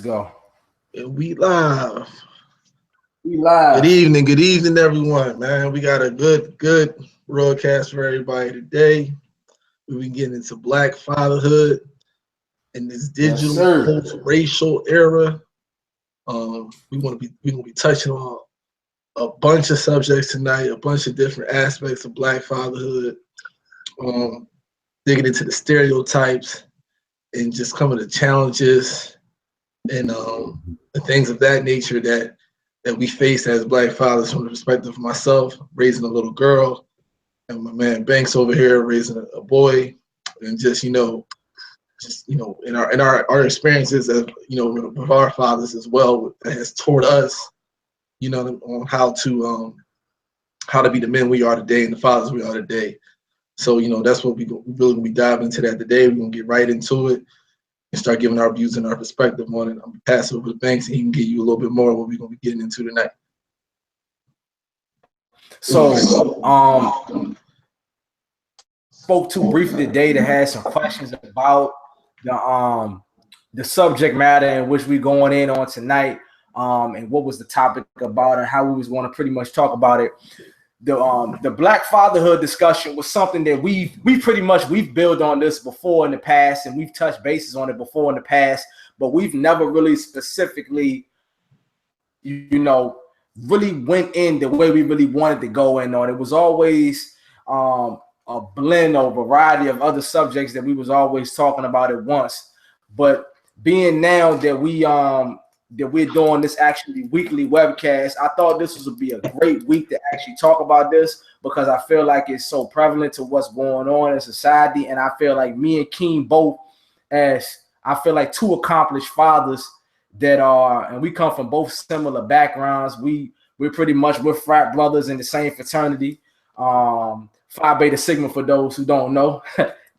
go. And we live. We live. Good evening, everyone, man. We got a good broadcast for everybody today. We've been getting into Black Fatherhood in this digital post-racial era. We're gonna be touching on a bunch of subjects tonight, a bunch of different aspects of Black Fatherhood. Digging into the stereotypes and just some of the challenges and the things of that nature that we face as Black fathers, from the perspective of myself raising a little girl, and my man Banks over here raising a boy, and just in our experiences of with our fathers as well, that has taught us on how to be the men we are today and the fathers we are today. So that's what we really gonna be diving into that today. We're gonna get right into it and start giving our views and our perspective on it. I'm gonna pass it over to Banks, and he can give you a little bit more of what we're gonna be getting into tonight. So, spoke to briefly today to have some questions about the subject matter in which we're going in on tonight, and what was the topic about and how we was going to pretty much talk about it. The Black Fatherhood discussion was something that we've built on this before in the past, and we've touched bases on it before in the past, but we've never really specifically, really went in the way we really wanted to go in on. It was always a blend or variety of other subjects that we was always talking about at once. But being now that we're doing this actually weekly webcast, I thought this would be a great week to actually talk about this, because I feel like it's so prevalent to what's going on in society. And I feel like me and Keen both, as I feel like two accomplished fathers that are, and we come from both similar backgrounds. We're frat brothers in the same fraternity. Phi Beta Sigma for those who don't know,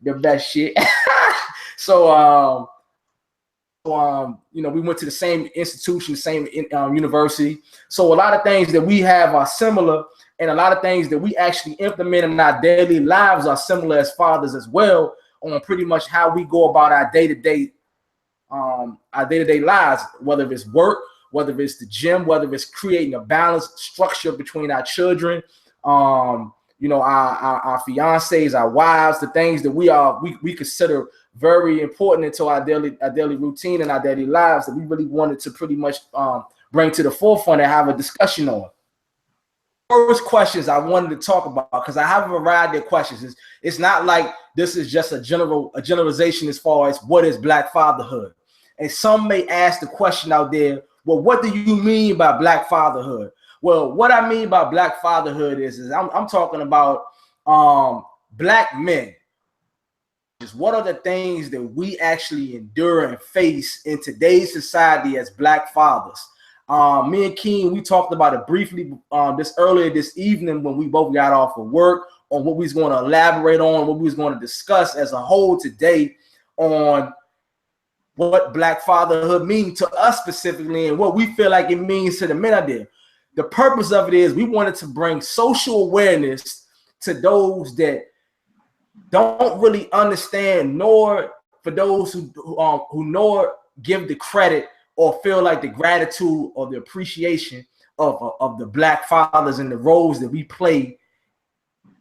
the best shit. So, we went to the same institution, the same university. So a lot of things that we have are similar, and a lot of things that we actually implement in our daily lives are similar as fathers as well, on pretty much how we go about our day-to-day lives, whether it's work, whether it's the gym, whether it's creating a balanced structure between our children, our fiancés, our wives, the things that we consider very important into our daily routine and our daily lives, that we really wanted to pretty much bring to the forefront and have a discussion on. First questions I wanted to talk about, because I have a variety of questions. It's not like this is just a generalization as far as what is Black fatherhood. And some may ask the question out there, well, what do you mean by Black fatherhood? Well, what I mean by Black fatherhood is I'm talking about Black men. What are the things that we actually endure and face in today's society as Black fathers? Me and Keen, we talked about it briefly earlier this evening when we both got off of work, on what we was going to elaborate on, what we was going to discuss as a whole today on what Black fatherhood means to us specifically, and what we feel like it means to the men out there. The purpose of it is we wanted to bring social awareness to those that don't really understand, nor for those who nor give the credit or feel like the gratitude or the appreciation of the Black fathers and the roles that we play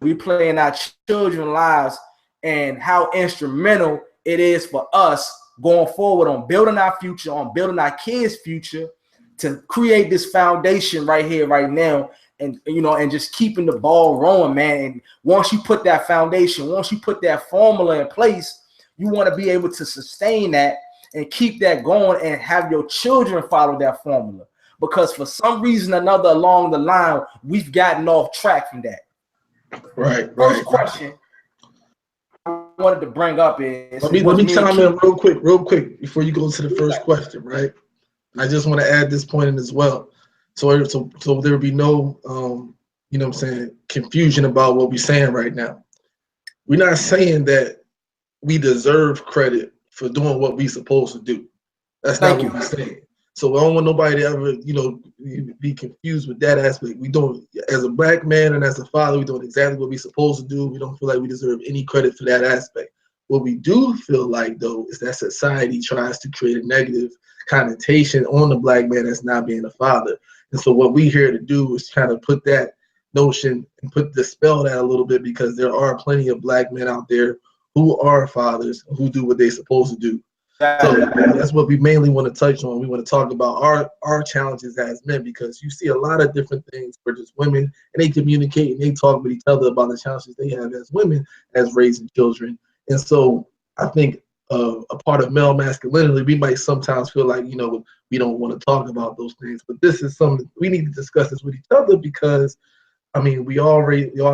in our children's lives, and how instrumental it is for us going forward on building our future, on building our kids' future, to create this foundation right here, right now. And and just keeping the ball rolling, man. And once you put that foundation, once you put that formula in place, you want to be able to sustain that and keep that going, and have your children follow that formula. Because for some reason or another along the line, we've gotten off track from that. First question I wanted to bring up is, let me chime in real quick before you go to the first question, right? I just want to add this point in as well. So there will be no, confusion about what we're saying right now. We're not saying that we deserve credit for doing what we're supposed to do. That's not what we're saying. So I don't want nobody to ever, be confused with that aspect. We don't, as a Black man and as a father, we're doing exactly what we're supposed to do. We don't feel like we deserve any credit for that aspect. what we do feel like, though, is that society tries to create a negative connotation on the Black man as not being a father. And so what we here to do is kind of put that notion and dispel that a little bit, because there are plenty of Black men out there who are fathers, who do what they're supposed to do. So that's what we mainly want to touch on. We want to talk about our challenges as men, because you see a lot of different things for just women, and they communicate and they talk with each other about the challenges they have as women as raising children. And so I think a part of male masculinity, we might sometimes feel like, you know, we don't want to talk about those things, but this is something we need to discuss this with each other, because I mean, we all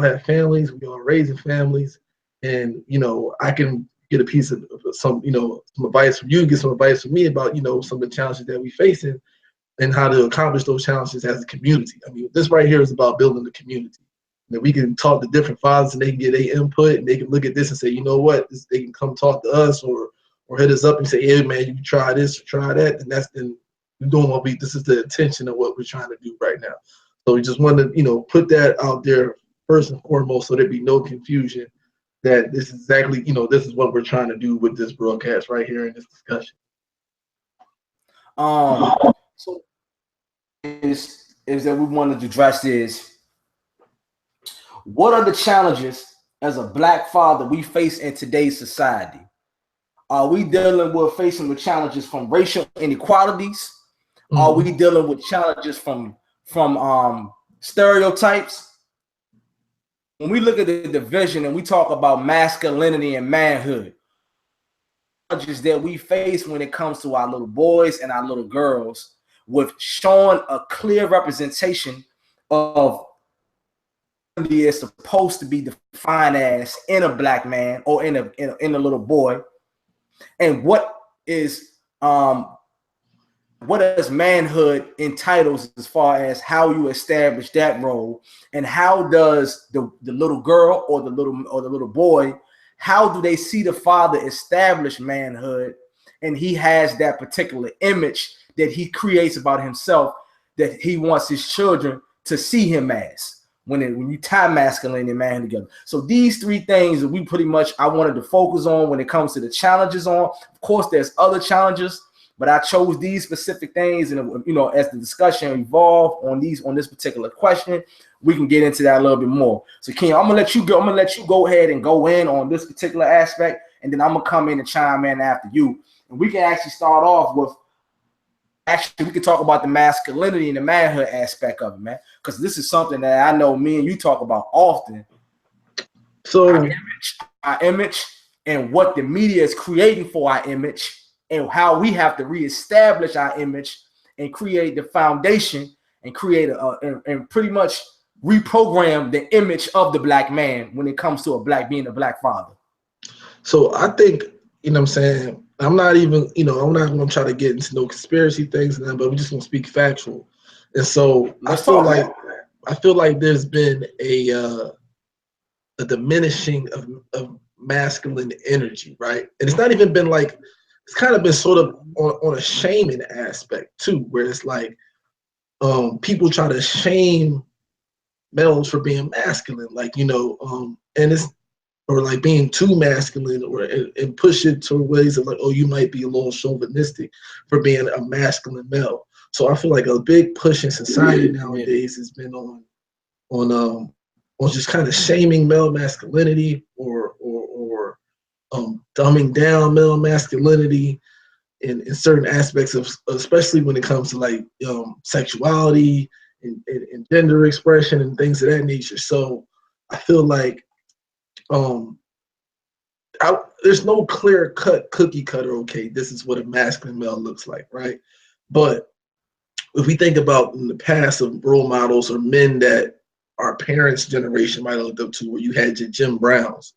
have families, we all raising families, and you know, I can get a piece of some, you know, some advice from you, get some advice from me about, you know, some of the challenges that we facing and how to accomplish those challenges as a community. I mean, this right here is about building the community. And we can talk to different fathers and they can get their input, and they can look at this and say, you know what, they can come talk to us or hit us up and say, hey man, you can try this or try that. And then we're doing this is the intention of what we're trying to do right now. So we just want to, you know, put that out there first and foremost, so there be no confusion that this is exactly, you know, this is what we're trying to do with this broadcast right here in this discussion. So is that we wanted to address is, what are the challenges as a Black father we face in today's society? Are we dealing with facing the challenges from racial inequalities? Mm-hmm. Are we dealing with challenges from stereotypes? When we look at the division and we talk about masculinity and manhood, challenges that we face when it comes to our little boys and our little girls, with showing a clear representation of what is supposed to be defined as in a Black man or in a little boy, and what does manhood entitles as far as how you establish that role, and how does the little girl or the little boy, how do they see the father establish manhood, and he has that particular image that he creates about himself that he wants his children to see him as when you tie masculinity and manhood together. So these three things that we pretty much I wanted to focus on when it comes to the challenges on. Of course, there's other challenges, but I chose these specific things, and you know, as the discussion evolved on this particular question, we can get into that a little bit more. So, Ken, I'm gonna let you go ahead and go in on this particular aspect, and then I'm gonna come in and chime in after you, and we can actually start off with. Actually, we can talk about the masculinity and the manhood aspect of it, man, because this is something that I know me and you talk about often. So, our image, and what the media is creating for our image, and how we have to reestablish our image and create the foundation and create and pretty much reprogram the image of the Black man when it comes to being a Black father. So I think, you know what I'm saying, I'm not even, you know, I'm not going to try to get into no conspiracy things, but we're just going to speak factual. And so I feel like there's been a diminishing of masculine energy, right? And it's not even been like, it's kind of been sort of on a shaming aspect too, where it's like people try to shame males for being masculine, like, you know, and it's, or like being too masculine, or and push it to ways of like, oh, you might be a little chauvinistic for being a masculine male. So I feel like a big push in society nowadays has been on just kind of shaming male masculinity, or dumbing down male masculinity in certain aspects of, especially when it comes to like sexuality and gender expression and things of that nature. So I feel like there's no clear cut cookie cutter, okay, this is what a masculine male looks like, right? But if we think about in the past of role models or men that our parents' generation might have looked up to, where you had your Jim Browns,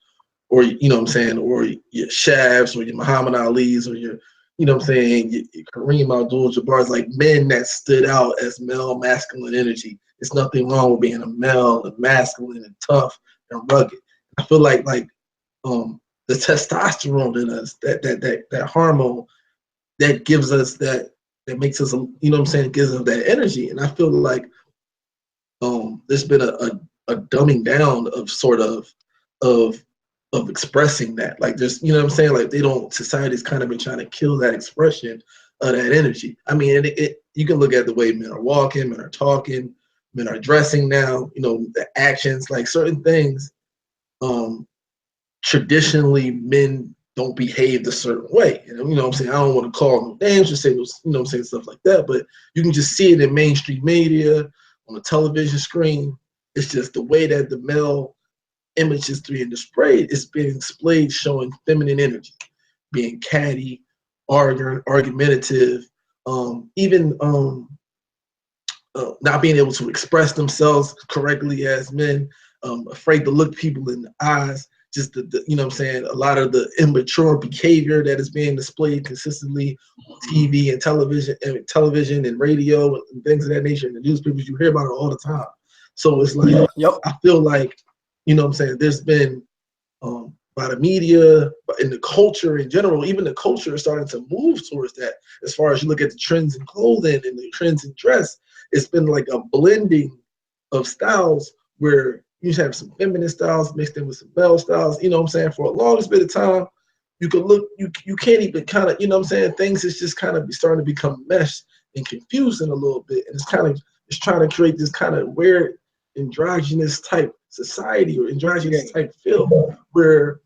or, you know what I'm saying, or your Shavs, or your Muhammad Ali's, or your, you know what I'm saying, your Kareem Abdul-Jabbar's, like men that stood out as male masculine energy. There's nothing wrong with being a male and masculine and tough and rugged. I feel like the testosterone in us, that hormone that gives us that makes us, you know what I'm saying, gives us that energy. And I feel like there's been a dumbing down of sort of of expressing that. Like there's, you know what I'm saying? Like they don't, society's kind of been trying to kill that expression of that energy. I mean, you can look at the way men are walking, men are talking, men are dressing now, you know, the actions, like certain things, traditionally men don't behave a certain way. And, you know what I'm saying? I don't want to call no names or say, you know what I'm saying, stuff like that, but you can just see it in mainstream media, on the television screen. It's just the way that the male image is being displayed, it's being displayed showing feminine energy, being catty, argumentative, even not being able to express themselves correctly as men, afraid to look people in the eyes, just the you know what I'm saying, a lot of the immature behavior that is being displayed consistently on TV and television and radio and things of that nature, and the newspapers, you hear about it all the time. So it's like, Yep. I feel like, you know what I'm saying, there's been by the media, but in the culture in general, even the culture is starting to move towards that. As far as you look at the trends in clothing and the trends in dress, it's been like a blending of styles where you have some feminine styles mixed in with some male styles. You know what I'm saying? For a longest bit of time, you could look, you can't even kind of, you know what I'm saying? Things is just kind of starting to become meshed and confusing a little bit. And it's trying to create this kind of weird androgynous type society or androgynous type feel where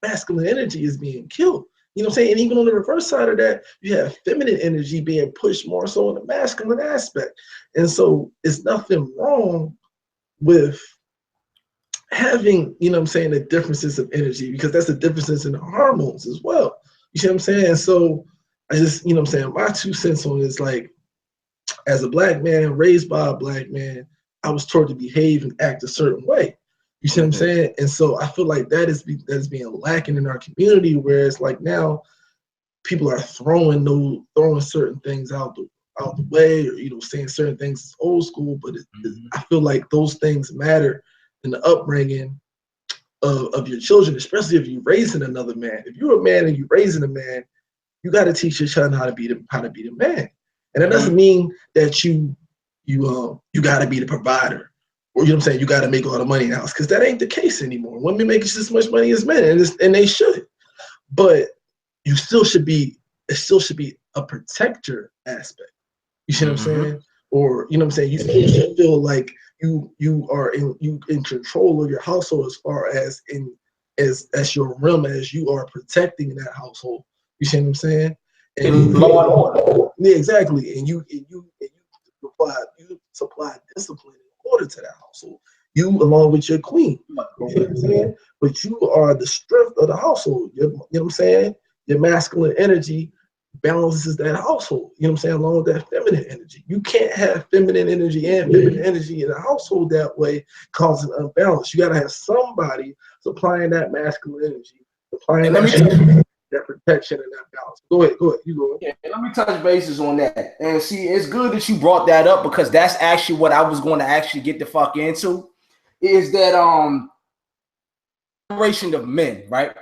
masculine energy is being killed. You know what I'm saying? And even on the reverse side of that, you have feminine energy being pushed more so in the masculine aspect. And so it's nothing wrong with having, you know what I'm saying, the differences of energy, because that's the differences in the hormones as well. You see what I'm saying? So I just, you know what I'm saying, my 2 cents on it is like, as a black man, raised by a black man, I was taught to behave and act a certain way. You see what I'm saying? And so I feel like that is being lacking in our community, where it's like now people are throwing certain things out the way, or, you know, saying certain things is old school, but I feel like those things matter in the upbringing of your children, especially if you're raising another man. If you're a man and you're raising a man, you got to teach your child how to be the man. And that doesn't mean that you got to be the provider, or, you know what I'm saying, you got to make all the money in the house, because that ain't the case anymore. Women make just as much money as men, and they should. But it still should be a protector aspect. You see what I'm saying? Or, you know what I'm saying, you still should feel like you are in control of your household, as far as as your realm, as you are protecting that household. You see what I'm saying? And yeah, exactly. And you supply discipline in order to that household. You, along with your queen. You know what I'm saying? But you are the strength of the household. You know what I'm saying? Your masculine energy balances that household. You know what I'm saying? Along with that feminine energy. You can't have feminine energy and feminine energy in a household that way, causing unbalance. You got to have somebody supplying that masculine energy, supplying that protection and that balance. Go ahead. You go ahead. Yeah, let me touch bases on that. And see, it's good that you brought that up, because that's actually what I was going to actually get the fuck into. Is that generation of men, right?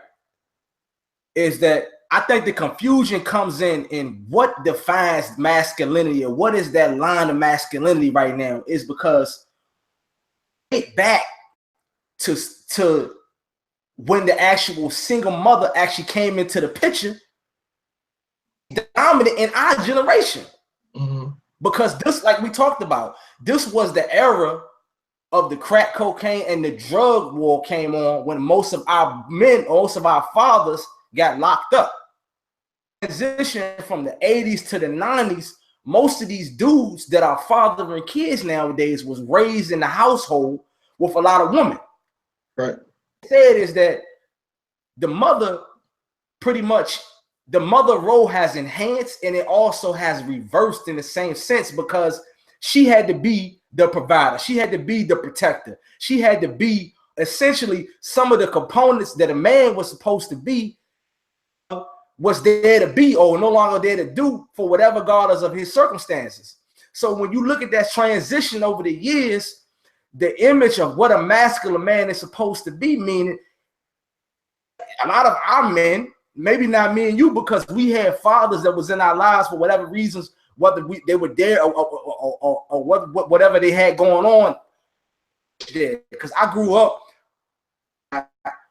Is that I think the confusion comes in what defines masculinity, or what is that line of masculinity right now, is because back to when the actual single mother actually came into the picture, dominant in our generation. Because this, like we talked about, this was the era of the crack cocaine and the drug war came on, when most of our men, most of our fathers got locked up. Transition from the 80s to the 90s, most of these dudes that are fathering kids nowadays was raised in the household with a lot of women. Right. Said is that the mother, pretty much, the mother role has enhanced, and it also has reversed in the same sense, because she had to be the provider, she had to be the protector, she had to be essentially some of the components that a man was supposed to be, was there to be, or no longer there to do, for whatever regardless of his circumstances. So when you look at that transition over the years, the image of what a masculine man is supposed to be, meaning a lot of our men, maybe not me and you, because we had fathers that was in our lives for whatever reasons, whether they were there or whatever they had going on there. Because I grew up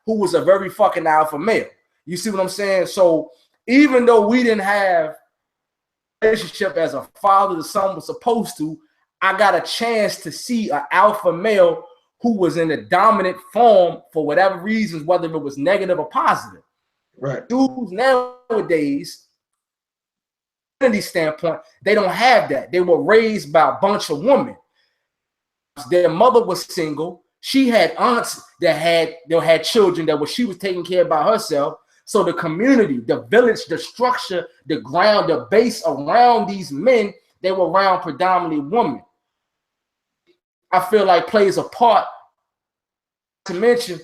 who was a very fucking alpha male. You see what I'm saying? So even though we didn't have a relationship as a father to son was supposed to, I got a chance to see an alpha male who was in a dominant form for whatever reasons, whether it was negative or positive. Right. Dudes nowadays, standpoint, they don't have that. They were raised by a bunch of women. Their mother was single. She had aunts that had children that she was taking care of by herself. So the community, the village, the structure, the ground, the base around these men, they were around predominantly women. I feel like plays a part, to mention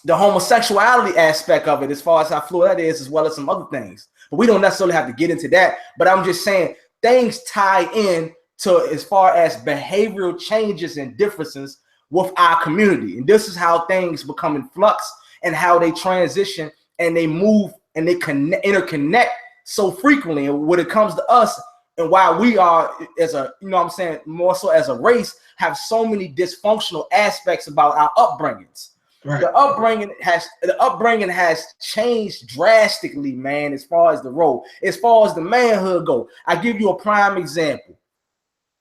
the homosexuality aspect of it, as far as how fluid that is, as well as some other things. But we don't necessarily have to get into that. But I'm just saying things tie in to as far as behavioral changes and differences with our community. And this is how things become in flux and how they transition and they move and they interconnect so frequently. And when it comes to us and why we are, as a, you know what I'm saying, more so as a race, have so many dysfunctional aspects about our upbringings. Right. The upbringing has changed drastically, man, as far as the role, as far as the manhood go. I give you a prime example.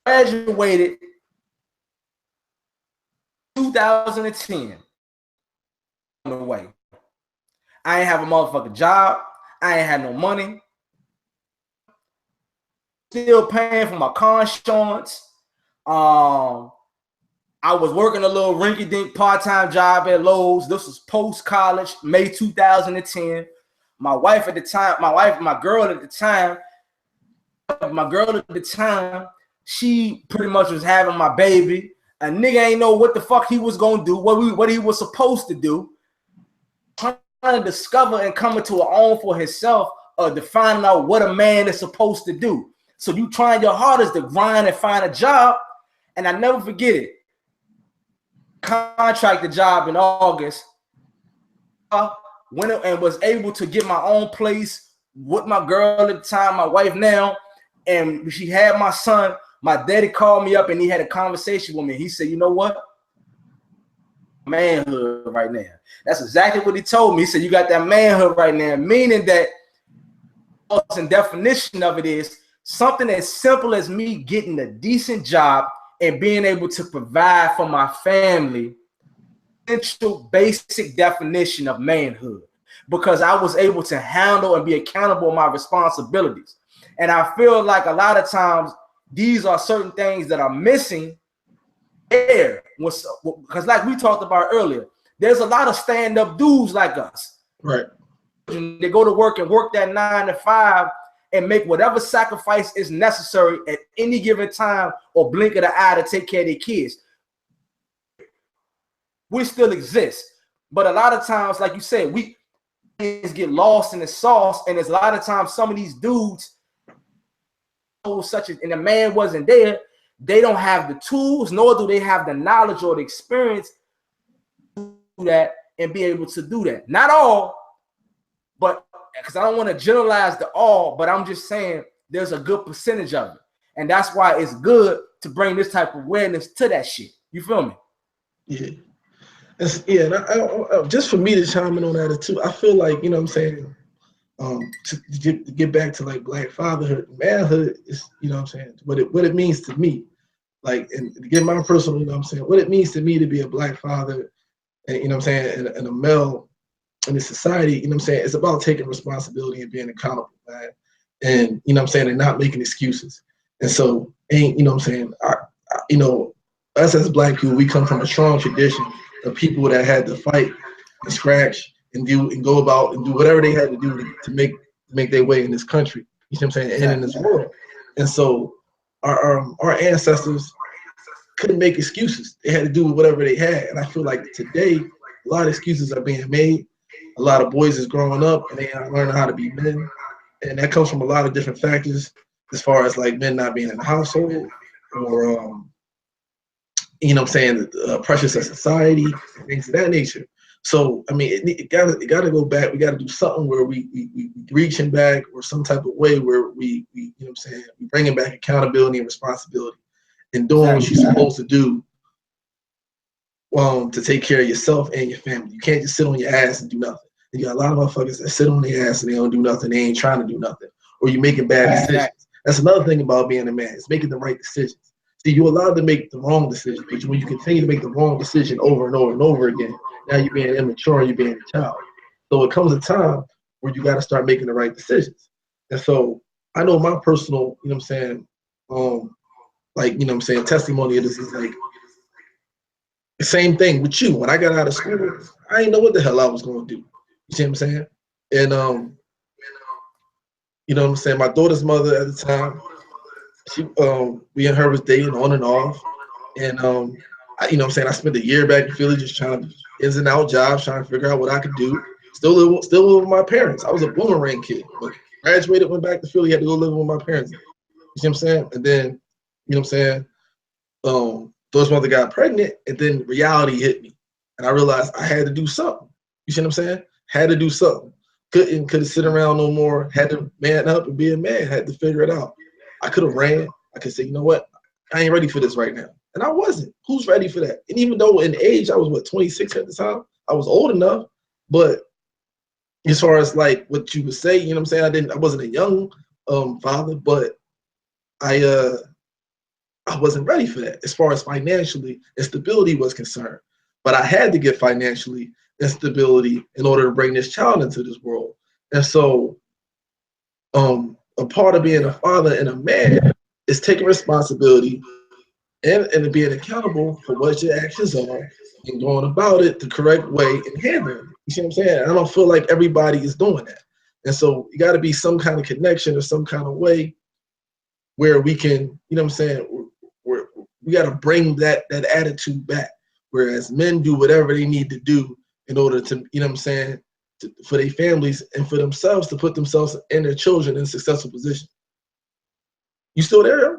Graduated 2010. Away. I ain't have a motherfucking job. I ain't had no money. Still paying for my car insurance. I was working a little rinky-dink part-time job at Lowe's. This was post-college, May 2010. My girl at the time, she pretty much was having my baby. A nigga ain't know what the fuck he was gonna do, what he was supposed to do. Trying to discover and coming to her own for himself, to find out what a man is supposed to do. So you trying your hardest to grind and find a job, and I never forget it. Contracted job in August, went and was able to get my own place with my girl at the time, my wife now, and she had my son. My daddy called me up and he had a conversation with me. He said, "You know what? Manhood right now." That's exactly what he told me. He said, "You got that manhood right now," meaning that the definition of it is something as simple as me getting a decent job and being able to provide for my family. Essential basic definition of manhood, because I was able to handle and be accountable for my responsibilities. And I feel like a lot of times these are certain things that are missing there. Because like we talked about earlier, there's a lot of stand-up dudes like us. Right. They go to work and work that 9 to 5 and make whatever sacrifice is necessary at any given time or blink of the eye to take care of their kids. We still exist. But a lot of times, like you said, we get lost in the sauce. And there's a lot of times some of these dudes, such as, and the man wasn't there, they don't have the tools, nor do they have the knowledge or the experience to do that and be able to do that. Not all, but because I don't want to generalize the all, but I'm just saying there's a good percentage of it. And that's why it's good to bring this type of awareness to that shit. You feel me? Yeah. And I, just for me to chime in on that too, I feel like, you know what I'm saying, to get back to like Black fatherhood, manhood is, you know what I'm saying, what it means to me. Like, and to get my personal, you know what I'm saying, what it means to me to be a Black father, and, you know what I'm saying, and a male in this society, you know what I'm saying, it's about taking responsibility and being accountable, man. And, you know what I'm saying, and not making excuses. And so, you know what I'm saying, you know, us as Black people, we come from a strong tradition of people that had to fight and scratch and do and go about and do whatever they had to do to make their way in this country. You know what I'm saying, and in this world. And so our ancestors couldn't make excuses. They had to do whatever they had. And I feel like today, a lot of excuses are being made. A lot of boys is growing up and they aren't learning how to be men. And that comes from a lot of different factors, as far as like men not being in the household, or you know what I'm saying, pressures of society, things of that nature. So I mean, it gotta go back. We gotta do something where we reaching back, or some type of way where we you know what I'm saying, we bringing back accountability and responsibility and doing what you're supposed to do to take care of yourself and your family. You can't just sit on your ass and do nothing. And you got a lot of motherfuckers that sit on their ass and they don't do nothing. They ain't trying to do nothing. Or you're making bad decisions. That's another thing about being a man. It's making the right decisions. See, you're allowed to make the wrong decision, but when you continue to make the wrong decision over and over and over again, now you're being immature and you're being a child. So it comes a time where you got to start making the right decisions. And so I know my personal, you know what I'm saying, like, you know what I'm saying, testimony of this is like the same thing with you. When I got out of school, I didn't know what the hell I was going to do. You see what I'm saying? And, you know what I'm saying, my daughter's mother at the time, she, we and her was dating on and off. And, you know what I'm saying, I spent a year back in Philly just trying to ins and out jobs, trying to figure out what I could do. Still live with my parents. I was a boomerang kid. But graduated, went back to Philly, had to go live with my parents. You see what I'm saying? And then, you know what I'm saying, daughter's mother got pregnant, and then reality hit me. And I realized I had to do something. You see what I'm saying? Had to do something. Couldn't sit around no more. Had to man up and be a man. Had to figure it out. I could have ran. I could say, you know what? I ain't ready for this right now. And I wasn't. Who's ready for that? And even though in age, I was, 26 at the time? I was old enough. But as far as like what you would say, you know what I'm saying? I wasn't a young father, but I wasn't ready for that as far as financially and stability was concerned. But I had to get financially and stability in order to bring this child into this world. And so a part of being a father and a man is taking responsibility and being accountable for what your actions are and going about it the correct way and handling it. You see what I'm saying? I don't feel like everybody is doing that. And so you got to be some kind of connection or some kind of way where we can, you know what I'm saying, we got to bring that attitude back. Whereas men do whatever they need to do in order to, you know what I'm saying, for their families and for themselves to put themselves and their children in a successful position. You still there?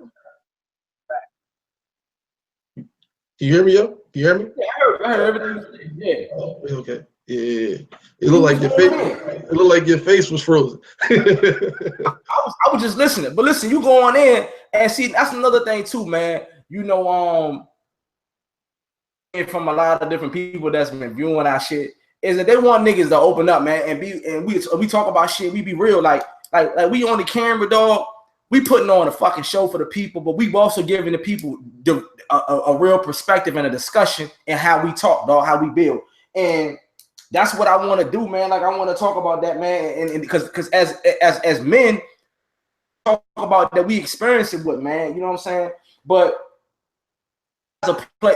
Can you hear me, yo? Can you hear me? Yeah, I heard everything. Yeah. Oh, okay. Yeah. It looked like your face. It looked like your face was frozen. I was just listening. But listen, you going in and see, that's another thing too, man. You know, from a lot of different people that's been viewing our shit, is that they want niggas to open up, man, and we talk about shit. We be real, like we on the camera, dog. We putting on a fucking show for the people, but we also giving the people a real perspective and a discussion and how we talk, dog, how we build, and that's what I want to do, man. Like I want to talk about that, man, and because as men talk about that, we experience it with, man. You know what I'm saying? But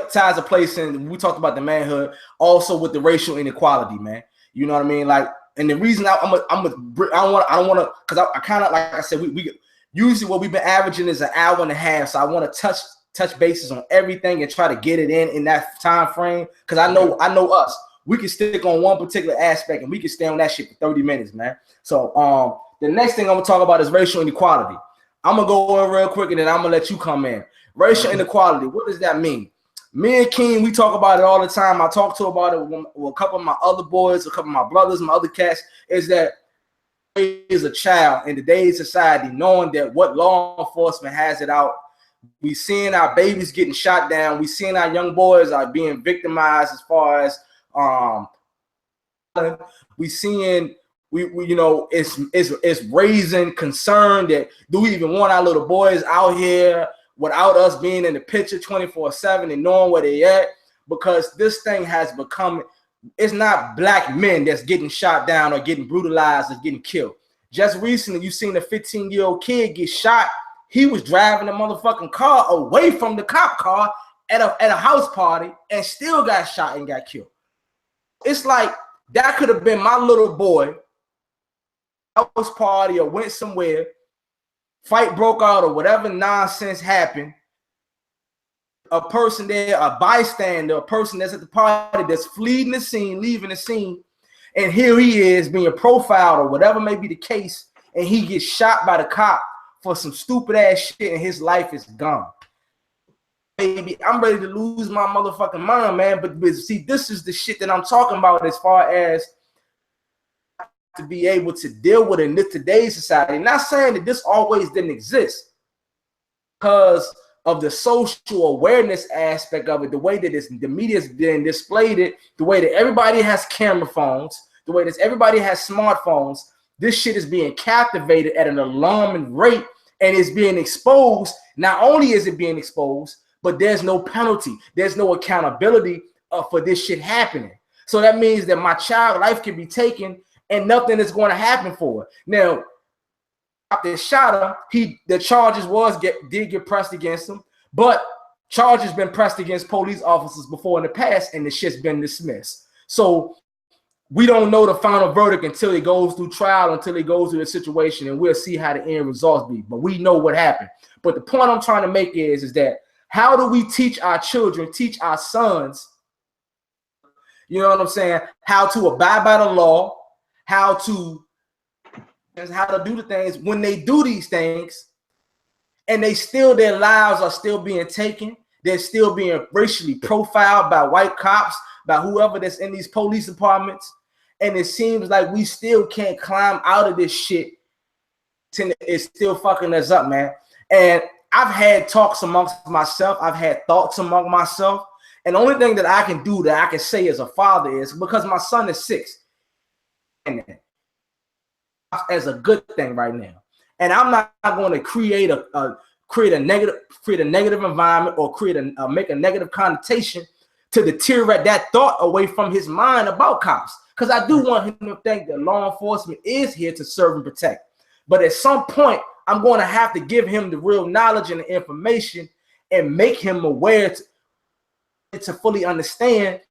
ties a place in. We talked about the manhood, also with the racial inequality, man. You know what I mean? Like, and the reason I don't want to, because I kind of, like I said, we usually what we've been averaging is an hour and a half. So I want to touch bases on everything and try to get it in that time frame. Because I know us. We can stick on one particular aspect and we can stay on that shit for 30 minutes, man. So the next thing I'm gonna talk about is racial inequality. I'm gonna go in real quick and then I'm gonna let you come in. Racial inequality, what does that mean? Me and King, we talk about it all the time. I talk to about it with a couple of my other boys, a couple of my brothers, my other cats, is that is a child in today's society, knowing that what law enforcement has it out. We seeing our babies getting shot down. We seeing our young boys are being victimized as far as we seeing we you know it's raising concern that do we even want our little boys out here without us being in the picture 24/7 and knowing where they at, because this thing has become, it's not black men that's getting shot down or getting brutalized or getting killed. Just recently, you seen a 15-year-old kid get shot. He was driving a motherfucking car away from the cop car at a house party and still got shot and got killed. It's like that could have been my little boy, house party, or went somewhere, fight broke out or whatever nonsense happened. A person there, a bystander, a person that's at the party that's fleeing the scene, leaving the scene, and here he is being profiled or whatever may be the case, and he gets shot by the cop for some stupid ass shit and his life is gone. Baby, I'm ready to lose my motherfucking mind, man. But see, this is the shit that I'm talking about as far as to be able to deal with in today's society. Not saying that this always didn't exist, because of the social awareness aspect of it, the way that the media's been displayed it, the way that everybody has camera phones, the way that everybody has smartphones, this shit is being captivated at an alarming rate and is being exposed. Not only is it being exposed, but there's no penalty. There's no accountability for this shit happening. So that means that my child life can be taken and nothing is going to happen for it. Now, after shot him, the charges did get pressed against him, but charges been pressed against police officers before in the past, and the shit's been dismissed. So we don't know the final verdict until it goes through trial, until it goes through the situation, and we'll see how the end results be. But we know what happened. But the point I'm trying to make is that how do we teach our children, teach our sons, you know what I'm saying, how to abide by the law, how to do the things when they do these things, and their lives are still being taken. They're still being racially profiled by white cops, by whoever that's in these police departments. And it seems like we still can't climb out of this shit. It's still fucking us up, man. And I've had talks amongst myself. I've had thoughts among myself. And the only thing that I can do, that I can say as a father, is because my son is 6. As a good thing right now. And I'm not going to create a negative environment or make a negative connotation to deteriorate that thought away from his mind about cops. Because I do want him to think that law enforcement is here to serve and protect. But at some point, I'm going to have to give him the real knowledge and the information and make him aware to fully understand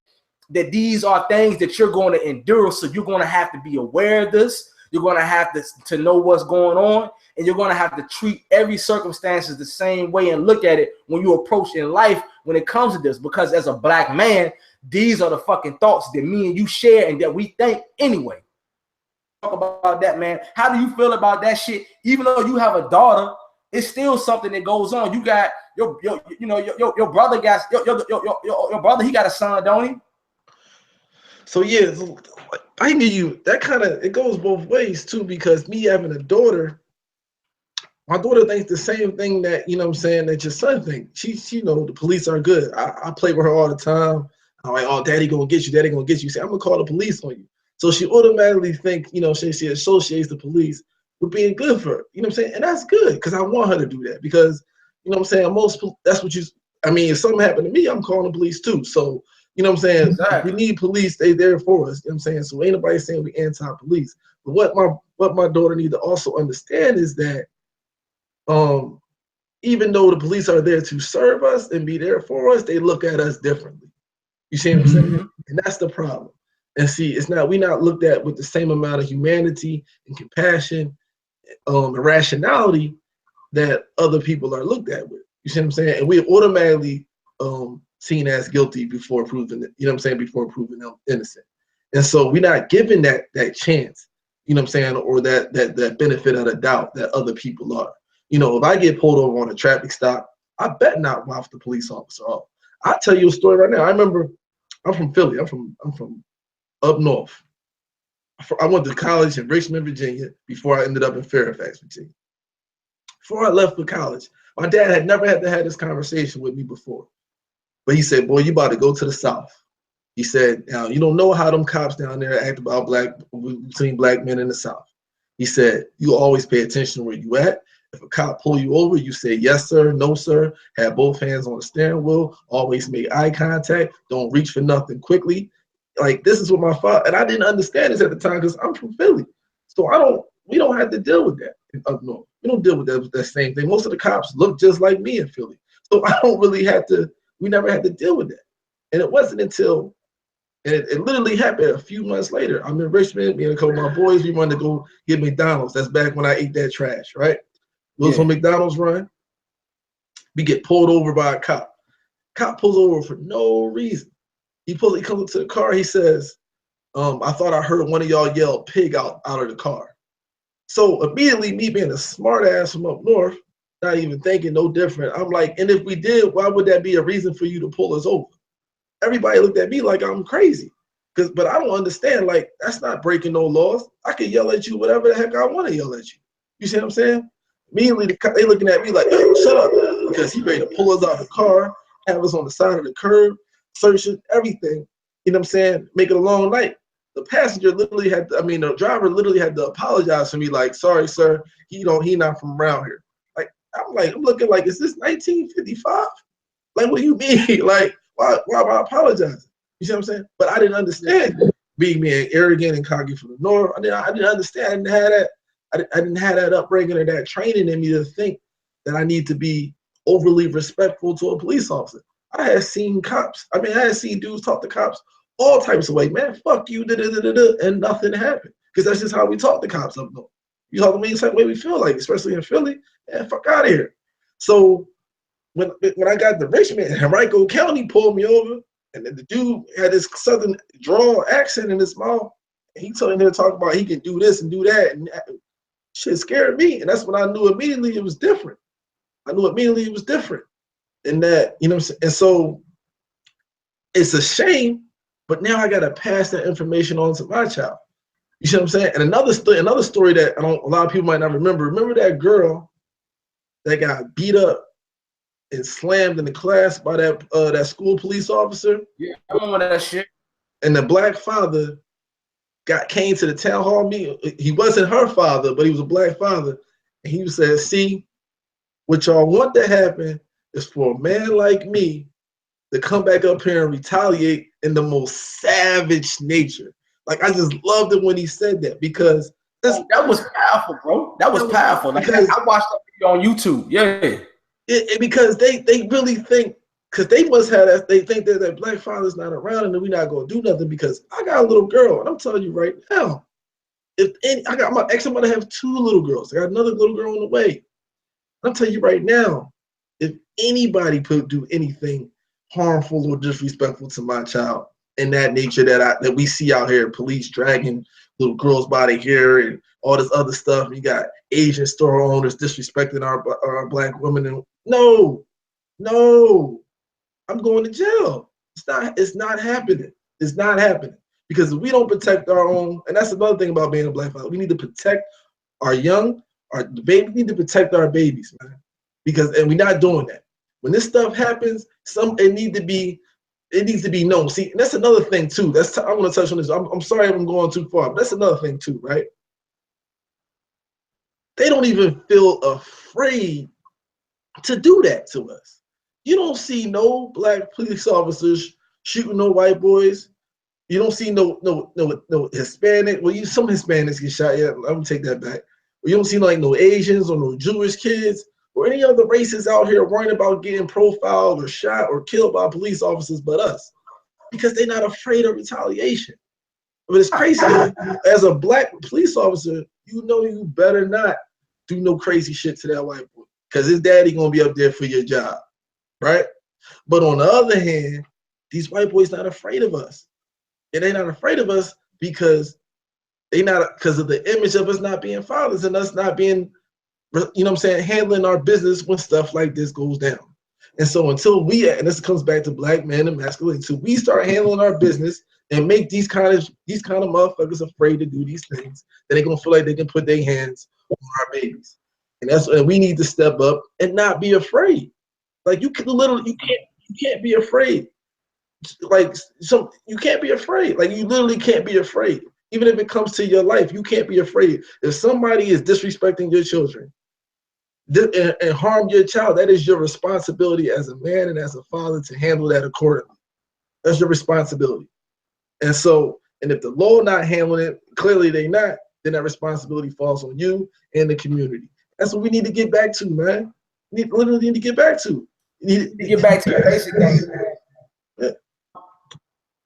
that these are things that you're going to endure. So you're going to have to be aware of this. You're going to have to know what's going on, and you're going to have to treat every circumstances the same way and look at it when you approach in life when it comes to this. Because as a black man, these are the fucking thoughts that me and you share and that we think anyway. Talk about that, man. How do you feel about that shit? Even though you have a daughter, it's still something that goes on. You got your brother got your brother. He got a son, don't he? So yeah, I hear you. That kind of, it goes both ways too, because me having a daughter, my daughter thinks the same thing that, you know what I'm saying, that your son thinks. She know the police are good. I play with her all the time. I'm like, oh, daddy gonna get you, daddy gonna get you. Say, I'm gonna call the police on you. So she automatically think, you know, she associates the police with being good for her. You know what I'm saying? And that's good, because I want her to do that, because, you know what I'm saying, that's what if something happened to me, I'm calling the police too. So, you know what I'm saying? Exactly. If we need police, they there for us. You know what I'm saying? So ain't nobody saying we anti-police. But what my daughter need to also understand is that even though the police are there to serve us and be there for us, they look at us differently. You see what I'm saying? And that's the problem. And see, we're not looked at with the same amount of humanity and compassion and rationality that other people are looked at with. You see what I'm saying? And we're automatically seen as guilty before proving, you know what I'm saying, before proving them innocent. And so we're not given that chance, you know what I'm saying, or that benefit of the doubt that other people are. You know, if I get pulled over on a traffic stop, I bet not mouth the police officer off. I'll tell you a story right now. I remember, I'm from Philly. I'm from up north. I went to college in Richmond, Virginia, before I ended up in Fairfax, Virginia. Before I left for college, my dad had never had to have this conversation with me before. But he said, boy, you about to go to the South. He said, now, you don't know how them cops down there act about between black men in the South. He said, you always pay attention to where you at. If a cop pull you over, you say, yes, sir, no, sir. Have both hands on the steering wheel. Always make eye contact. Don't reach for nothing quickly. Like, this is what my father, and I didn't understand this at the time because I'm from Philly. So we don't have to deal with that up north. We don't deal with that same thing. Most of the cops look just like me in Philly. So I don't really have to, we never had to deal with that. And it wasn't until, and it literally happened a few months later. I'm in Richmond, me and a couple of my boys, we wanted to go get McDonald's. That's back when I ate that trash, right? We was on McDonald's run. We get pulled over by a cop. Cop pulls over for no reason. He comes into the car, he says, I thought I heard one of y'all yell pig out of the car. So immediately, me being a smart ass from up north, not even thinking no different, I'm like, and if we did, why would that be a reason for you to pull us over? Everybody looked at me like I'm crazy. But I don't understand, like, that's not breaking no laws. I can yell at you whatever the heck I want to yell at you. You see what I'm saying? Immediately, they looking at me like, hey, shut up. because he ready to pull us out of the car, have us on the side of the curb, search it, everything. You know what I'm saying? Make it a long night. The passenger literally had, the driver literally had to apologize to me, like, sorry, sir, he not from around here. I'm looking like, is this 1955? Like, what do you mean? Like, why am I apologizing? You see what I'm saying? But I didn't understand being arrogant and cocky from the north. I didn't understand. I didn't have that upbringing or that training in me to think that I need to be overly respectful to a police officer. I had seen cops. I had seen dudes talk to cops all types of ways. Man, fuck you, and nothing happened. Because that's just how we talk to cops up north. You talk to me the same way we feel like, especially in Philly, man, fuck out of here. So when I got to Richmond, Henrico County pulled me over, and the dude had this southern drawl accent in his mouth. And he told him to talk about he can do this and do that, and shit scared me. And that's when I knew immediately it was different. And that, you know what I'm saying? And so it's a shame, but now I gotta pass that information on to my child. You see what I'm saying? And another story that a lot of people might not remember. Remember that girl that got beat up and slammed in the class by that school police officer? Yeah, I remember that shit. And the black father came to the town hall meeting. He wasn't her father, but he was a black father. And he said, see, what y'all want to happen is for a man like me to come back up here and retaliate in the most savage nature. Like, I just loved it when he said that, because that was powerful, bro. That was powerful. Like, I watched that video on YouTube. Yeah. Because they really think, because they must have that, they think that black father's not around and we're not going to do nothing. Because I got a little girl, and I'm telling you right now, I'm going to have 2 little girls. I got another little girl on the way. I'm telling you right now, if anybody could do anything harmful or disrespectful to my child in that nature that we see out here, police dragging little girls by the hair and all this other stuff. You got Asian store owners disrespecting our black women. And no, I'm going to jail. It's not happening. It's not happening. Because if we don't protect our own, and that's another thing about being a black father, we need to protect our baby. We need to protect our babies, man. And we're not doing that. When this stuff happens, it needs to be known. See, and that's another thing too. I want to touch on this. I'm sorry if I'm going too far, but that's another thing too, right? They don't even feel afraid to do that to us. You don't see no black police officers shooting no white boys. You don't see no Hispanic. Well, some Hispanics get shot. Yeah, I'm gonna take that back. You don't see like no Asians or no Jewish kids or any other races out here worrying about getting profiled or shot or killed by police officers but us, because they're not afraid of retaliation. But it's crazy. As a black police officer, you better not do no crazy shit to that white boy, because his daddy gonna be up there for your job, right? But on the other hand, these white boys not afraid of us. And they're not afraid of us because of the image of us not being fathers and us not being, handling our business when stuff like this goes down. And so and this comes back to black men and masculinity, until we start handling our business and make these kind of motherfuckers afraid to do these things, then they're gonna feel like they can put their hands on our babies. And we need to step up and not be afraid. Like, you can't be afraid. Like, you can't be afraid. Like, you literally can't be afraid. Even if it comes to your life, you can't be afraid. If somebody is disrespecting your children and harm your child, that is your responsibility as a man and as a father to handle that accordingly. That's your responsibility. And if the law not handling it, clearly they not, then that responsibility falls on you and the community. That's what we need to get back to, man. We literally need to get back to. You need to get back to the basic things. Yeah.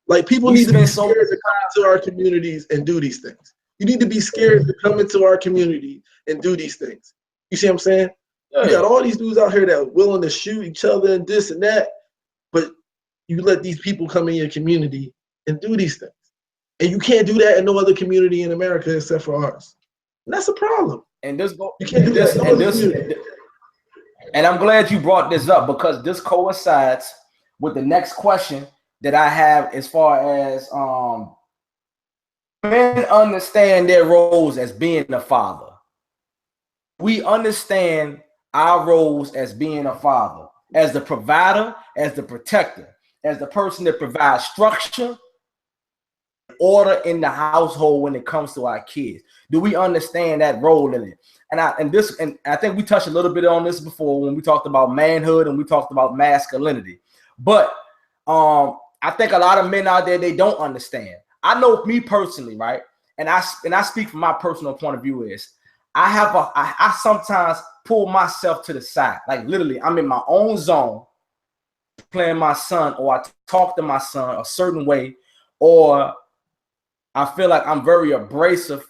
Like, people need to be scared to come into our communities and do these things. You need to be scared to come into our community and do these things. You see what I'm saying? Yeah. You got all these dudes out here that are willing to shoot each other and this and that, but you let these people come in your community and do these things. And you can't do that in no other community in America except for ours. And that's a problem. And you can't do that in no other community. And I'm glad you brought this up, because this coincides with the next question that I have, as far as men understand their roles as being a father. We understand our roles as being a father, as the provider, as the protector, as the person that provides structure, order in the household when it comes to our kids. Do we understand that role in it? And I think we touched a little bit on this before when we talked about manhood and we talked about masculinity. But I think a lot of men out there, they don't understand. I know me personally, right? And I speak from my personal point of view is I sometimes pull myself to the side. Like literally, I'm in my own zone playing my son, or I talk to my son a certain way, or I feel like I'm very abrasive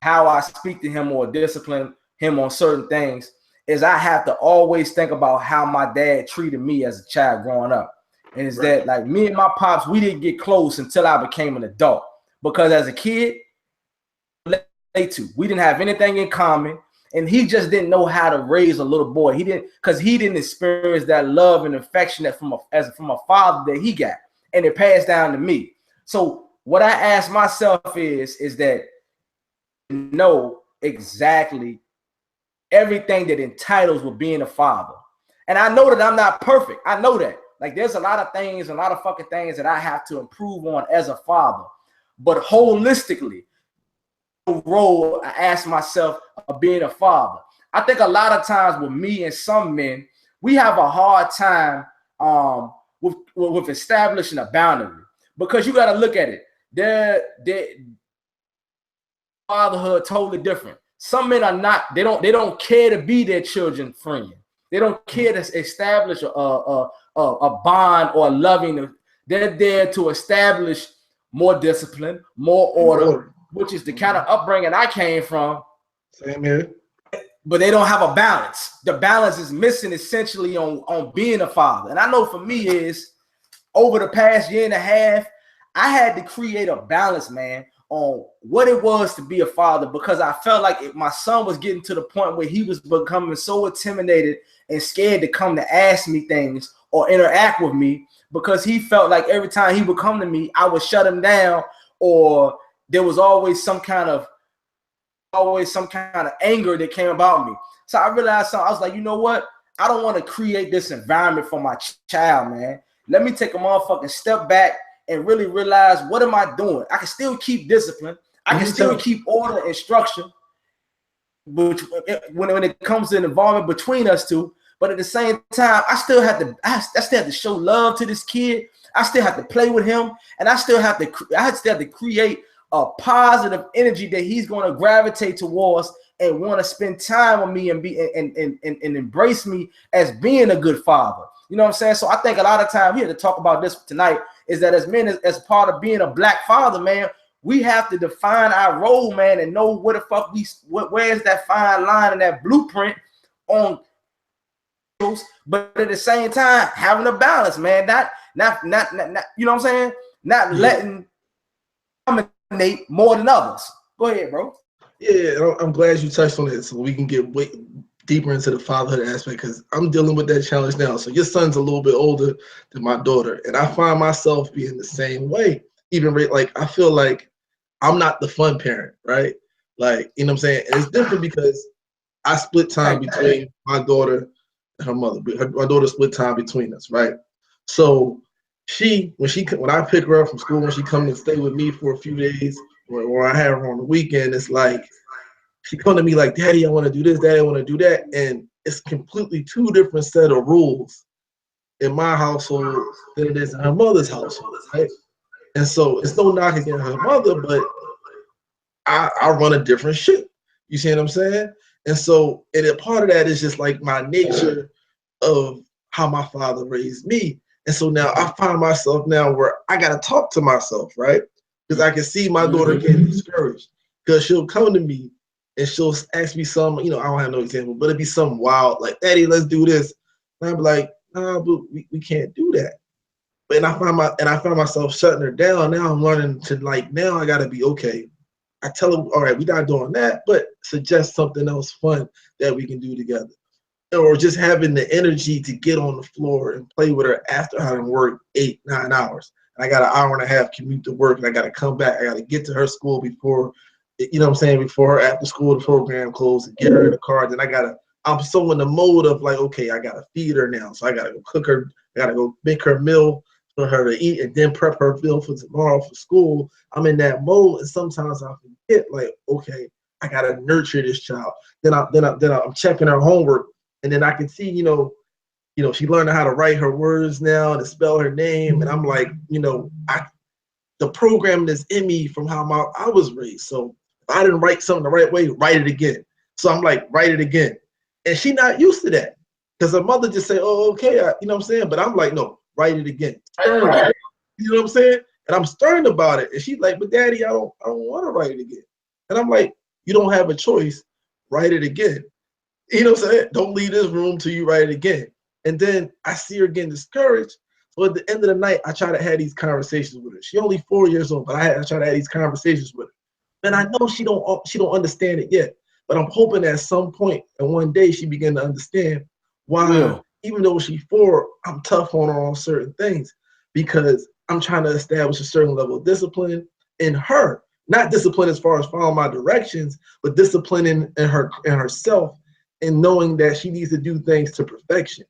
how I speak to him or discipline him on certain things, is I have to always think about how my dad treated me as a child growing up. And it's that like me and my pops, we didn't get close until I became an adult. Because as a kid, we didn't have anything in common. And he just didn't know how to raise a little boy. He didn't experience that love and affection that from a father that he got. And it passed down to me. So what I ask myself is that know exactly everything that entitles with being a father. And I know that I'm not perfect. I know that. Like there's a lot of things, a lot of fucking things that I have to improve on as a father. But holistically, the role I ask myself of being a father. I think a lot of times with me and some men, we have a hard time with establishing a boundary. Because you got to look at it. Fatherhood totally different. Some men are not, they don't care to be their children's friend. They don't care to establish a bond or loving. They're there to establish more discipline, more order, which is the kind of upbringing I came from. Same here. But they don't have a balance. The balance is missing essentially on being a father. And I know for me is over the past year and a half, I had to create a balance, man, on what it was to be a father, because I felt like my son was getting to the point where he was becoming so intimidated and scared to come to ask me things or interact with me, because he felt like every time he would come to me, I would shut him down, or there was always some kind of anger that came about me. So I realized something. I was like, you know what? I don't want to create this environment for my child, man. Let me take a motherfucking step back and really realize, what am I doing? I can still keep discipline. I can still keep order and structure, which when it comes to an involvement between us two. But at the same time, I still have to show love to this kid. I still have to play with him, and I still have to create a positive energy that he's going to gravitate towards and want to spend time with me and embrace me as being a good father. You know what I'm saying? So I think a lot of time, we had to talk about this tonight, is that as men, as part of being a black father, man, we have to define our role, man, and know where the fuck where's that fine line and that blueprint on. But at the same time, having a balance, man, not you know what I'm saying? Not letting dominate more than others. Go ahead, bro. Yeah, I'm glad you touched on it, so we can get way deeper into the fatherhood aspect, because I'm dealing with that challenge now. So your son's a little bit older than my daughter, and I find myself being the same way. Even like I feel like I'm not the fun parent, right? Like, you know what I'm saying? And it's different because I split time between my daughter and her mother. My daughter split time between us, right? So when I pick her up from school, when she comes and stay with me for a few days, or I have her on the weekend, it's like she come to me like, Daddy, I want to do this, Daddy, I want to do that. And it's completely two different set of rules in my household than it is in her mother's household, right? And so it's no knock against her mother, but I run a different ship. You see what I'm saying? And so, and a part of that is just like my nature of how my father raised me. And so now I find myself now where I got to talk to myself, right? Because I can see my daughter getting discouraged, because she'll come to me and she'll ask me some, I don't have no example, but it'd be something wild, like, Daddy, let's do this. And I'd be like, nah, but we can't do that. But I find myself shutting her down. Now I'm learning to, like, now I gotta be okay. I tell her, all right, we're not doing that, but suggest something else fun that we can do together. Or just having the energy to get on the floor and play with her after having worked 8-9 hours. I got an hour and a half commute to work, and I got to come back. I got to get to her school before, before her after school program closed, and get her in the car. Then I got to I'm so in the mode of like, okay, I gotta feed her now, so I gotta go cook her, I gotta go make her meal for her to eat, and then prep her meal for tomorrow for school. I'm in that mode, and sometimes I forget, like, okay, I gotta nurture this child. I'm checking her homework, and then I can see, she learned how to write her words now, to spell her name, and I'm like, the program that's in me from how I was raised. So if I didn't write something the right way, write it again. So I'm like, write it again. And she not used to that. Because her mother just say, oh, okay, you know what I'm saying? But I'm like, no, write it again. Stern. You know what I'm saying? And I'm stern about it. And she's like, but daddy, I don't want to write it again. And I'm like, you don't have a choice. Write it again. You know what I'm saying? Don't leave this room till you write it again. And then I see her getting discouraged. So at the end of the night, I try to have these conversations with her. She's only 4 years old, but I try to have these conversations with her. And I know she don't understand it yet. But I'm hoping at some point and one day she begin to understand why, even though she's 4, I'm tough on her on certain things, because I'm trying to establish a certain level of discipline in her. Not discipline as far as following my directions, but discipline in herself, and knowing that she needs to do things to perfection.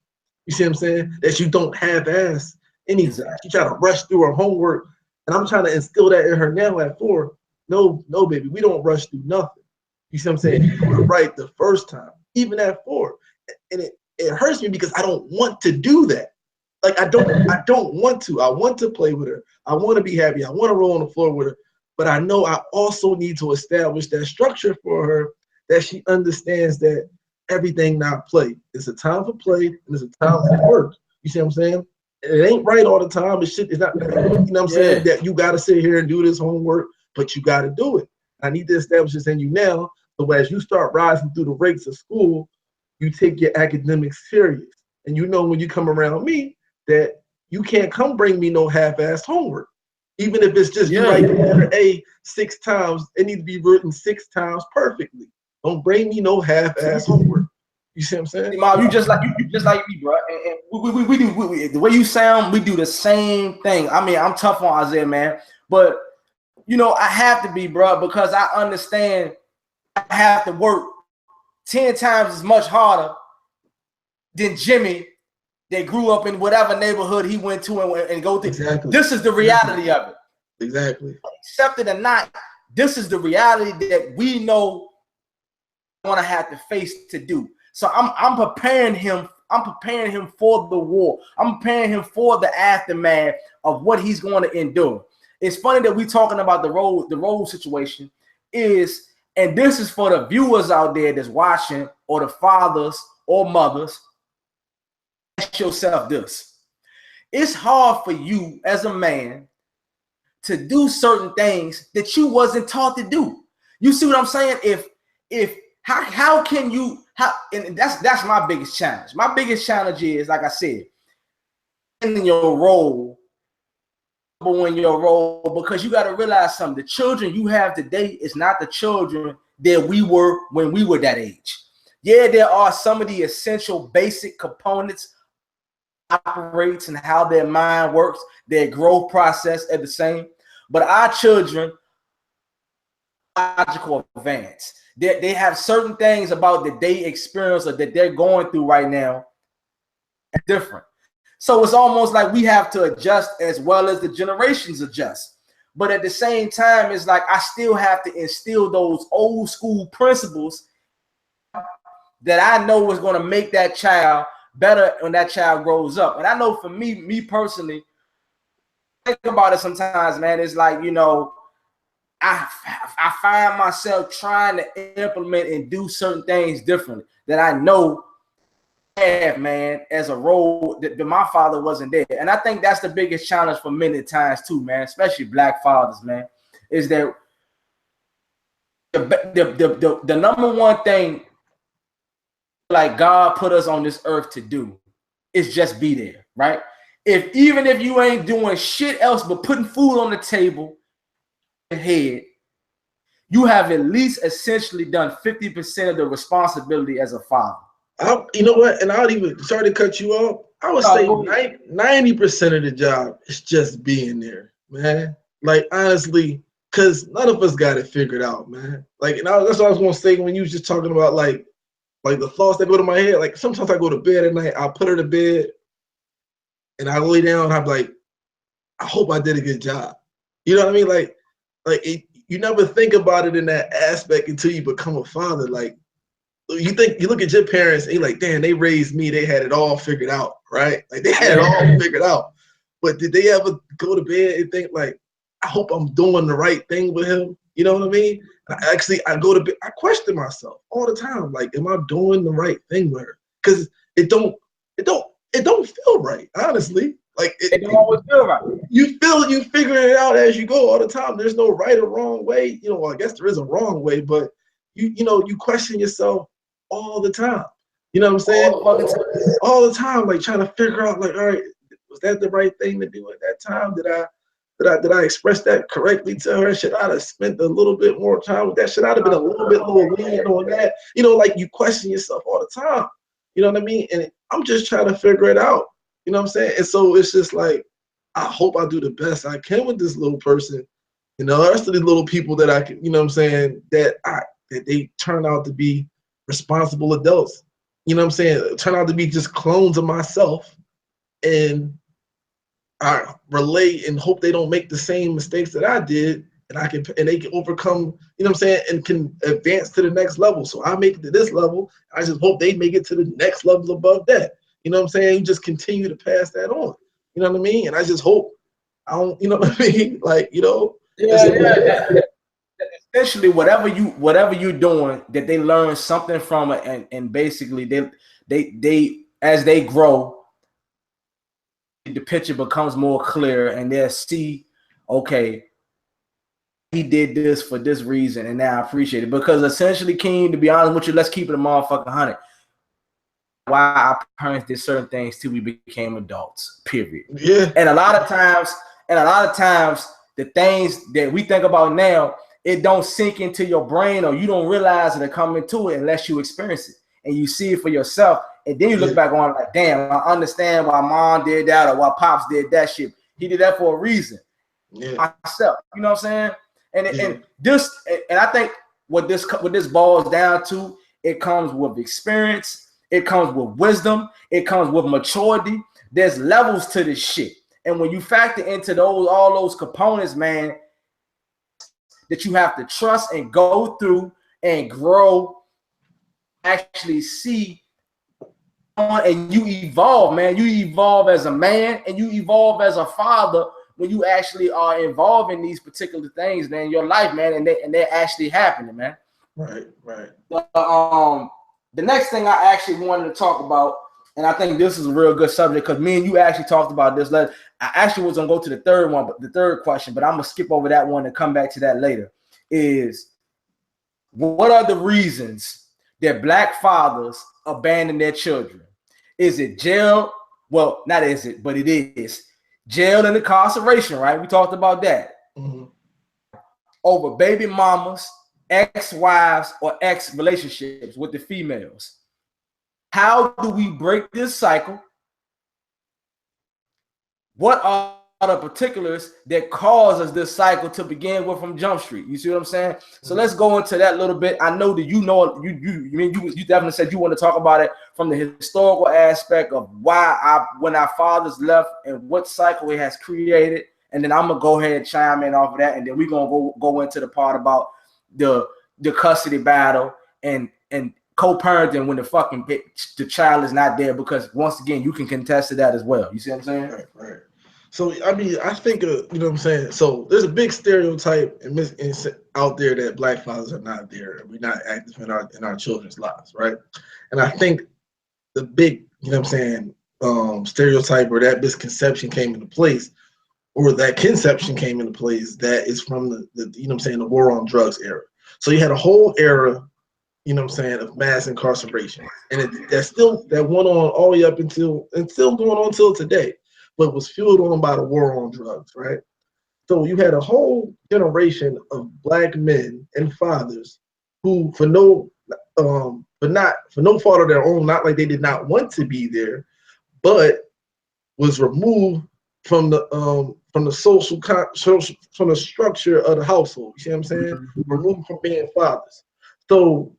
You see what I'm saying? That you don't half-ass anything. Exactly. She try to rush through her homework, and I'm trying to instill that in her now at 4. No, baby, we don't rush through nothing. You see what I'm saying? You were right the first time, even at 4. And it hurts me because I don't want to do that. Like I don't want to. I want to play with her. I want to be happy. I want to roll on the floor with her. But I know I also need to establish that structure for her, that she understands that everything not play. It's a time for play and it's a time for work. You see what I'm saying? And it ain't right all the time. It's not, you know what I'm saying? That you got to sit here and do this homework, but you got to do it. I need to establish this in you now. So as you start rising through the ranks of school, you take your academics serious. And you know when you come around me that you can't come bring me no half-assed homework. Even if it's just you write the letter A 6 times, it needs to be written 6 times perfectly. Don't bring me no half-assed homework. You see what I'm saying? Mom, you just like me, bro. And we do the way you sound. We do the same thing. I mean, I'm tough on Isaiah, man, but I have to be, bro, because I understand I have to work 10 times as much harder than Jimmy that grew up in whatever neighborhood he went to and go through. Exactly. This is the reality of it. Exactly. Accept it or not, this is the reality that we know we're gonna have to face to do. So I'm preparing him. I'm preparing him for the war. I'm preparing him for the aftermath of what he's going to endure. It's funny that we're talking about the road situation is, and this is for the viewers out there that's watching, or the fathers or mothers. Ask yourself this. It's hard for you as a man to do certain things that you wasn't taught to do. You see what I'm saying? How can you, and that's my biggest challenge. My biggest challenge is, like I said, in your role, because you got to realize something. The children you have today is not the children that we were when we were that age. Yeah, there are some of the essential basic components operates and how their mind works, their growth process at the same. But our children, logical advance. They have certain things about that they experience or that they're going through right now different. So it's almost like we have to adjust as well as the generations adjust. But at the same time, it's like I still have to instill those old school principles that I know is going to make that child better when that child grows up. And I know for me personally, think about it sometimes, man. It's like, I find myself trying to implement and do certain things differently that I know have, man, as a role that my father wasn't there. And I think that's the biggest challenge for men at times too, man, especially black fathers, man, is that the number one thing like God put us on this earth to do is just be there, right? Even if you ain't doing shit else but putting food on the table and head, you have at least essentially done 50% of the responsibility as a father. You know what? And I would even, sorry to cut you off, I would say 90% of the job is just being there, man. Like, honestly, because none of us got it figured out, man. Like, and that's what I was going to say when you was just talking about, like, like the thoughts that go to my head, like sometimes I go to bed at night, I'll put her to bed and I lay down, I'm like, I hope I did a good job. You know what I mean? Like you never think about it in that aspect until you become a father. Like you look at your parents and you're like, damn, they raised me, they had it all figured out, right? Like they had it all figured out. But did they ever go to bed and think like, I hope I'm doing the right thing with him? You know what I mean? I go to bed, I question myself all the time. Like, am I doing the right thing with her? Because it don't feel right, honestly. Like It don't always feel right. You figuring it out as you go all the time. There's no right or wrong way. You know, well, I guess there is a wrong way, but you question yourself all the time. You know what I'm saying? All the time, like trying to figure out, like, all right, was that the right thing to do at that time? Did I express that correctly to her? Should I have spent a little bit more time with that? Should I have been a little bit more lenient on that? You know, like you question yourself all the time. You know what I mean? And I'm just trying to figure it out. You know what I'm saying? And so it's just like, I hope I do the best I can with this little person. You know, the rest of these little people that I can, you know what I'm saying, that they turn out to be responsible adults. You know what I'm saying? Turn out to be just clones of myself. And I relate and hope they don't make the same mistakes that I did. And they can overcome, you know what I'm saying, and can advance to the next level. So I make it to this level. I just hope they make it to the next level above that. You know what I'm saying? You just continue to pass that on. You know what I mean? And I just hope I don't, you know what I mean? Like, you know. Essentially, whatever you're doing, that they learn something from it, and basically they as they grow, the picture becomes more clear, and they'll see, okay, he did this for this reason, and now I appreciate it. Because essentially, King, to be honest with you, let's keep it a motherfucking 100. Why our parents did certain things till we became adults, period. Yeah. And a lot of times, the things that we think about now, it don't sink into your brain, or you don't realize that it come into it unless you experience it and you see it for yourself. And then you look back on like, damn, I understand why mom did that or why pops did that shit. He did that for a reason. Yeah. Myself, you know what I'm saying? And I think what this boils down to, it comes with experience. It comes with wisdom. It comes with maturity. There's levels to this shit. And when you factor into all those components, man, that you have to trust and go through and grow, actually see on, and you evolve, man. You evolve as a man and you evolve as a father when you actually are involved in these particular things, man, in your life, man, and they're actually happening, man. Right. The next thing I actually wanted to talk about, and I think this is a real good subject because me and you actually talked about this. I actually was gonna go to the third question, but I'm gonna skip over that one and come back to that later. Is what are the reasons that Black fathers abandon their children? Is it jail? Well, not is it, but it is. Jail and incarceration, right? We talked about that. Mm-hmm. Over baby mamas, ex-wives, or ex-relationships with the females. How do we break this cycle? What are the particulars that causes this cycle to begin with from Jump Street? You see what I'm saying? So let's go into that a little bit. I know that you definitely said you want to talk about it from the historical aspect of when our fathers left and what cycle it has created. And then I'm gonna go ahead and chime in off of that, and then we're gonna go into the part about the custody battle and co-parenting when the child is not there, because once again you can contest to that as well. You see what I'm saying? Right. So I mean, I think you know what I'm saying. So there's a big stereotype out there that Black fathers are not there, and we're not active in our children's lives, right? And I think the big, you know what I'm saying, stereotype or that misconception came into place, or that conception came into place, that is from the you know what I'm saying, the war on drugs era. So you had a whole era, you know what I'm saying, of mass incarceration. And that went on all the way up until, and still going on till today, but was fueled on by the war on drugs, right? So you had a whole generation of Black men and fathers who, for no fault of their own, not like they did not want to be there, but was removed from the social from the structure of the household. You see what I'm saying? Removed from being fathers. So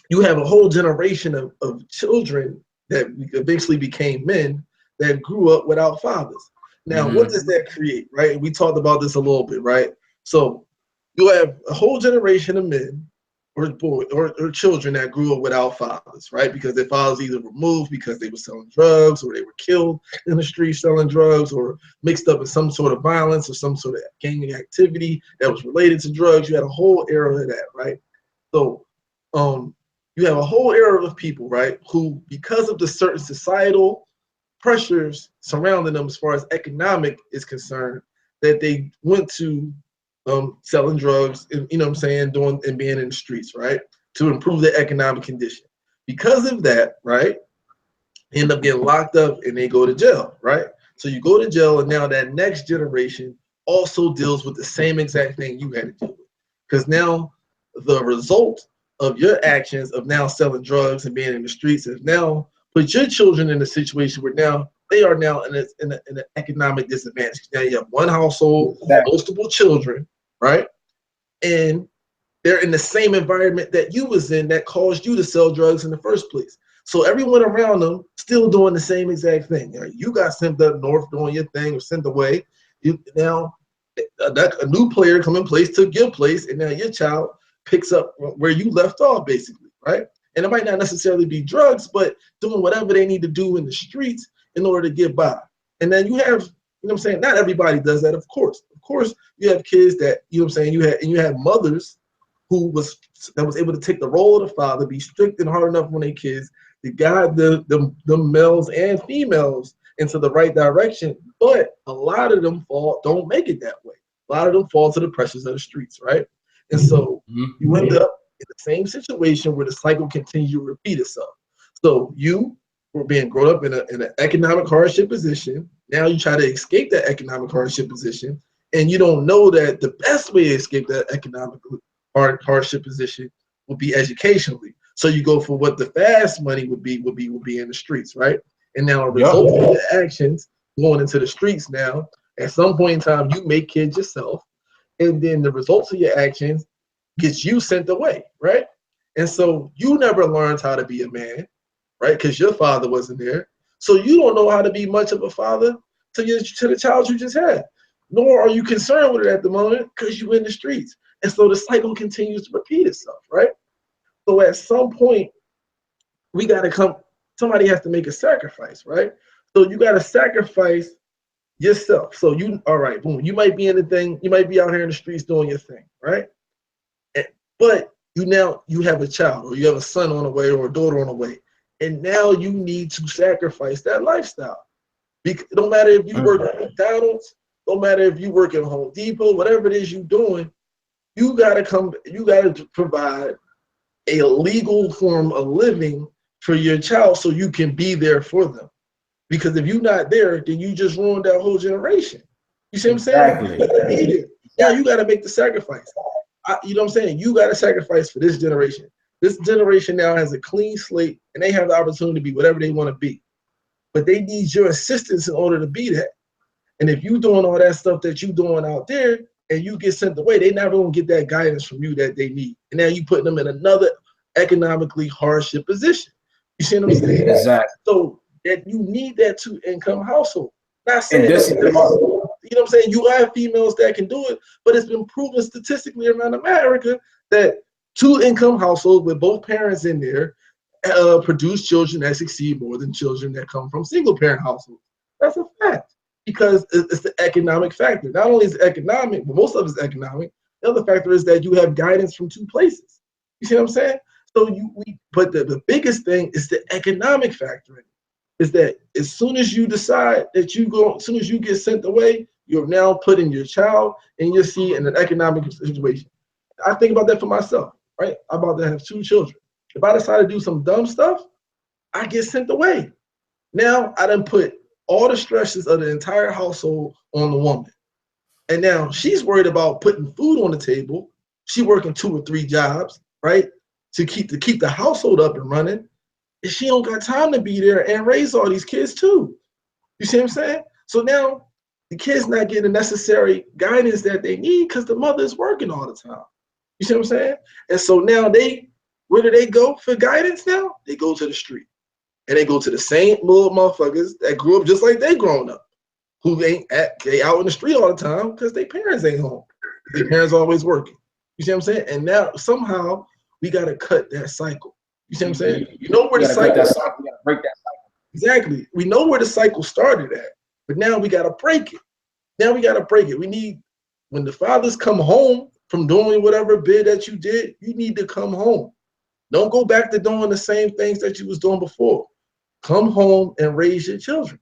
you have a whole generation of children that eventually became men that grew up without fathers. Now, what does that create, right? We talked about this a little bit, right? So you have a whole generation of men or children that grew up without fathers, right? Because their fathers either were moved because they were selling drugs, or they were killed in the street selling drugs, or mixed up in some sort of violence or some sort of gang activity that was related to drugs. You had a whole era of that, right? So you have a whole era of people, right, who, because of the certain societal pressures surrounding them as far as economic is concerned, that they went to selling drugs and, you know what I'm saying, doing and being in the streets, right, to improve their economic condition. Because of that, right, end up getting locked up and they go to jail, right? So you go to jail, and now that next generation also deals with the same exact thing you had to deal with. Because now the result of your actions of now selling drugs and being in the streets has now put your children in a situation where now they are now in an economic disadvantage. Now you have one household, multiple children, right? And they're in the same environment that you was in that caused you to sell drugs in the first place. So everyone around them still doing the same exact thing. You got sent up north doing your thing or sent away. Now a new player come in place, took your place, and now your child picks up where you left off, basically, right? And it might not necessarily be drugs, but doing whatever they need to do in the streets in order to get by. And then you have, you know what I'm saying, not everybody does that, of course. Of course, you have kids that, you know what I'm saying, you had mothers who was able to take the role of the father, be strict and hard enough on their kids to guide the males and females into the right direction. But a lot of them don't make it that way. A lot of them fall to the pressures of the streets, right? And so you end up in the same situation where the cycle continues to repeat itself. So you were being grown up in an economic hardship position. Now you try to escape that economic hardship position, and you don't know that the best way to escape that economic hardship position would be educationally. So you go for what the fast money would be in the streets, right? And now a result of the actions going into the streets now, at some point in time, you make kids yourself, and then the results of your actions gets you sent away, right? And so you never learned how to be a man, right? Because your father wasn't there. So you don't know how to be much of a father to the child you just had. Nor are you concerned with it at the moment because you're in the streets. And so the cycle continues to repeat itself, right? So at some point, somebody has to make a sacrifice, right? So you got to sacrifice yourself. So all right, boom, you might be in the thing, you might be out here in the streets doing your thing, right? But you have a child, or you have a son on the way, or a daughter on the way, and now you need to sacrifice that lifestyle. No matter if you work at McDonald's, no matter if you work at Home Depot, whatever it is you're doing, you gotta provide a legal form of living for your child so you can be there for them. Because if you're not there, then you just ruined that whole generation. You see what I'm saying? Exactly. Now you gotta make the sacrifice. You know what I'm saying? You gotta sacrifice for this generation. This generation now has a clean slate, and they have the opportunity to be whatever they want to be. But they need your assistance in order to be that. And if you doing all that stuff that you doing out there and you get sent away, they never gonna get that guidance from you that they need. And now you putting them in another economically hardship position. You see what I'm saying? Exactly. So that you need that two-income household. Not saying that, you know what I'm saying? You have females that can do it, but it's been proven statistically around America that two-income households with both parents in there produce children that succeed more than children that come from single-parent households. That's a fact. Because it's the economic factor. Not only is it economic, but most of it is economic. The other factor is that you have guidance from two places. You see what I'm saying? So but the biggest thing is the economic factor in it. Is that as soon as you decide that as soon as you get sent away, you're now putting your child and your seed in an economic situation. I think about that for myself, right? I'm about to have 2 children. If I decide to do some dumb stuff, I get sent away. Now I done put all the stresses of the entire household on the woman. And now she's worried about putting food on the table. She's working 2 or 3 jobs, right? To keep the household up and running. And she don't got time to be there and raise all these kids too. You see what I'm saying? So now the kids not getting the necessary guidance that they need because the mother is working all the time. You see what I'm saying? And so now they Where do they go for guidance now? They go to the street. And they go to the same little motherfuckers that grew up just like they grown up, who they out in the street all the time because their parents ain't home. Their parents always working. You see what I'm saying? And now somehow we gotta cut that cycle. You see what I'm saying? You know where the cycle. We gotta break that cycle. Exactly. We know where the cycle started at, but now we gotta break it. Now we gotta break it. We need, when the fathers come home from doing whatever bid that you did, you need to come home. Don't go back to doing the same things that you was doing before. Come home and raise your children.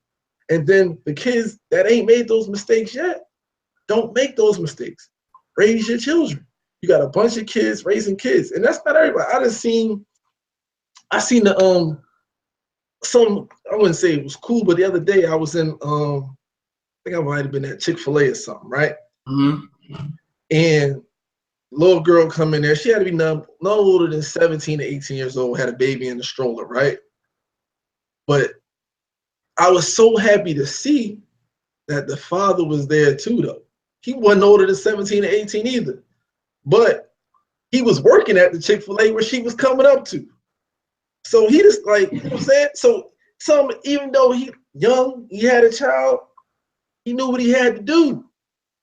And then the kids that ain't made those mistakes yet, don't make those mistakes. Raise your children. You got a bunch of kids raising kids. And that's not everybody. I seen the some, I wouldn't say it was cool, but the other day I was in I think I might have been at Chick-fil-A or something, right? Mm-hmm. And little girl come in there. She had to be no older than 17 to 18 years old, had a baby in the stroller, right? But I was so happy to see that the father was there too, though. He wasn't older than 17 to 18 either. But he was working at the Chick-fil-A where she was coming up to. So he just, like, you know what I'm saying? So even though he young, he had a child, he knew what he had to do.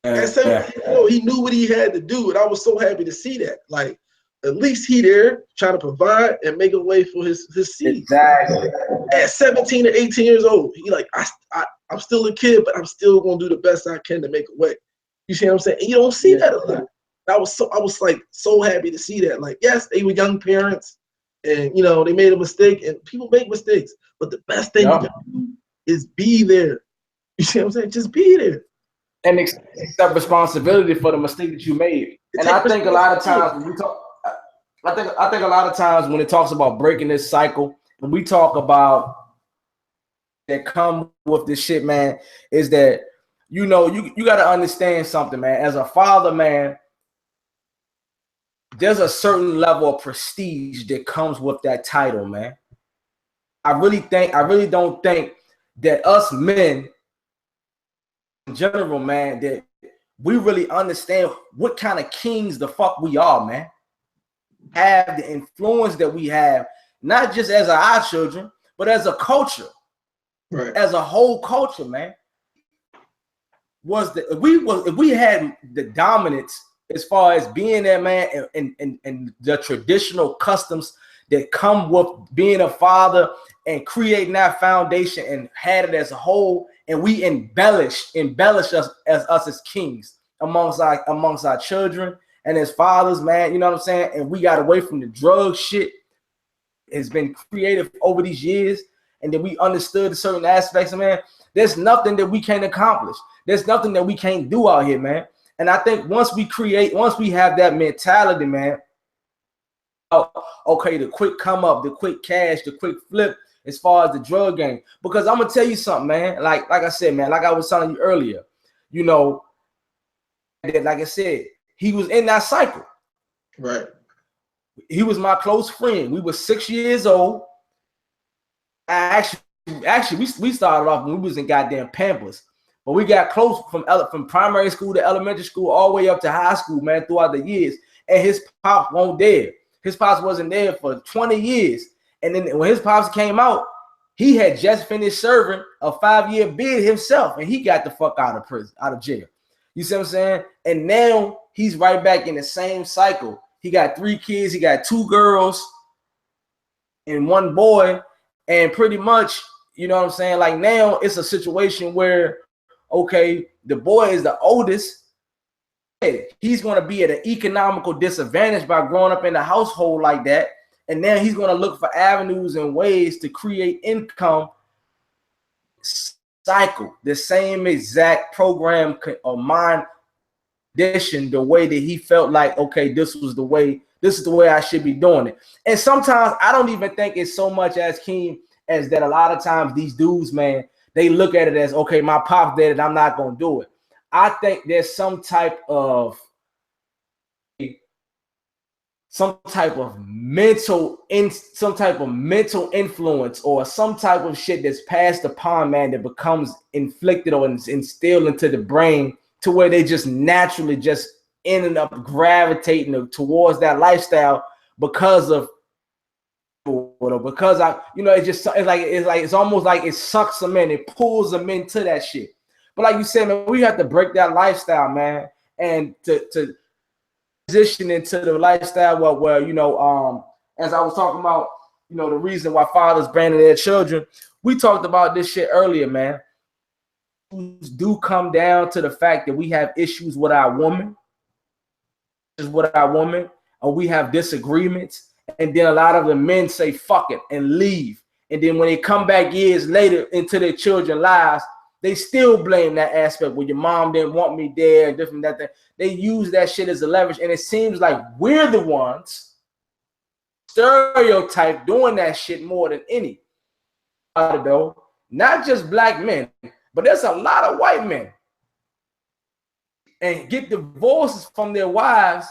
At 17, he knew what he had to do. And I was so happy to see that. Like, at least he there trying to provide and make a way for his seed. Exactly. At 17 to 18 years old, he like, I'm still a kid, but I'm still gonna do the best I can to make a way. You see what I'm saying? And you don't see that a lot. I was like so happy to see that. Like, yes, they were young parents, and you know they made a mistake, and people make mistakes. But the best thing you can do is be there. You see what I'm saying? Just be there and accept responsibility for the mistake that you made. And I think a lot of times when we talk, I think a lot of times when it talks about breaking this cycle, when we talk about that come with this shit, man, is that you know you got to understand something, man. As a father, man, there's a certain level of prestige that comes with that title, man. I really don't think that us men in general, man, that we really understand what kind of kings the fuck we are, man. Have the influence that we have, not just as our children, but as a culture, right? As a whole culture, man. If we had the dominance as far as being there, man, and the traditional customs that come with being a father and creating that foundation and had it as a whole, and we embellish us as kings amongst our children and as fathers, man, you know what I'm saying? And we got away from the drug shit. It's been created over these years, and then we understood certain aspects, man. There's nothing that we can't accomplish. There's nothing that we can't do out here, man. And I think once we have that mentality, man, okay, the quick come up, the quick cash, the quick flip, as far as the drug game. Because I'm gonna tell you something, man. Like I said, man, like I was telling you earlier, you know, that, like I said, he was in that cycle. Right. He was my close friend. We were 6 years old. Actually, we started off when we was in goddamn Pampers. But we got close from primary school to elementary school all the way up to high school, man, throughout the years. And his pops wasn't there. His pops wasn't there for 20 years. And then when his pops came out, he had just finished serving a 5-year bid himself, and he got the fuck out of prison, out of jail. You see what I'm saying? And now he's right back in the same cycle. He got 3 kids. He got 2 girls and 1 boy. And pretty much, you know what I'm saying? Like now it's a situation where, okay, the boy is the oldest. He's going to be at an economical disadvantage by growing up in a household like that. And now he's going to look for avenues and ways to create income cycle, the same exact program or mind condition, the way that he felt like, okay, this is the way I should be doing it. And sometimes I don't even think it's so much as keen as that. A lot of times these dudes, man, they look at it as, okay, my pop did it, I'm not going to do it. I think there's some type of mental influence or some type of shit that's passed upon, man, that becomes inflicted or instilled into the brain to where they just naturally just ended up gravitating towards that lifestyle because of because it's almost like it sucks them in, it pulls them into that shit. But like you said, man, we have to break that lifestyle, man, and to transition into the lifestyle where as I was talking about, the reason why fathers abandon their children. We talked about this shit earlier, man. Do come down to the fact that we have issues with our woman, or we have disagreements, and then a lot of the men say fuck it and leave, and then when they come back years later into their children's lives, they still blame that aspect where your mom didn't want me there and different that. They use that shit as a leverage, and it seems like we're the ones stereotype doing that shit more than any other, though. Not just black men, but there's a lot of white men and get divorces from their wives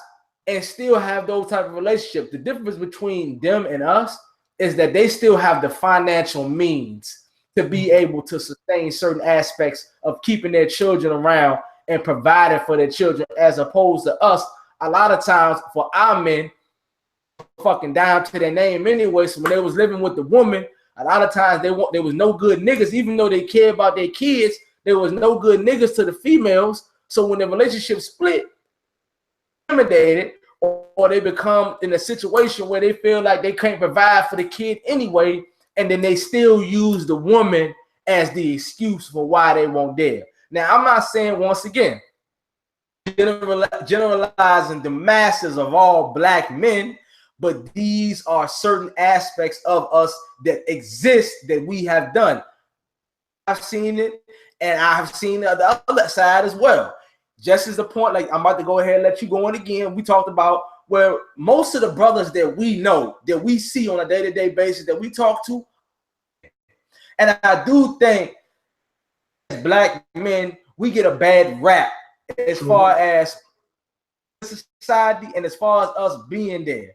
and still have those type of relationships. The difference between them and us is that they still have the financial means to be able to sustain certain aspects of keeping their children around and providing for their children, as opposed to us. A lot of times for our men, fucking down to their name anyway. So when they was living with the woman, a lot of times there was no good niggas, even though they care about their kids. There was no good niggas to the females. So when the relationship split, intimidated, or they become in a situation where they feel like they can't provide for the kid anyway, and then they still use the woman as the excuse for why they won't dare. Now, I'm not saying, once again, generalizing the masses of all black men, but these are certain aspects of us that exist that we have done. I've seen it, and I've seen the other side as well. Just as the point, like, I'm about to go ahead and let you go on again. We talked about where most of the brothers that we know, that we see on a day-to-day basis, that we talk to, and I do think as black men, we get a bad rap as far as society and as far as us being there.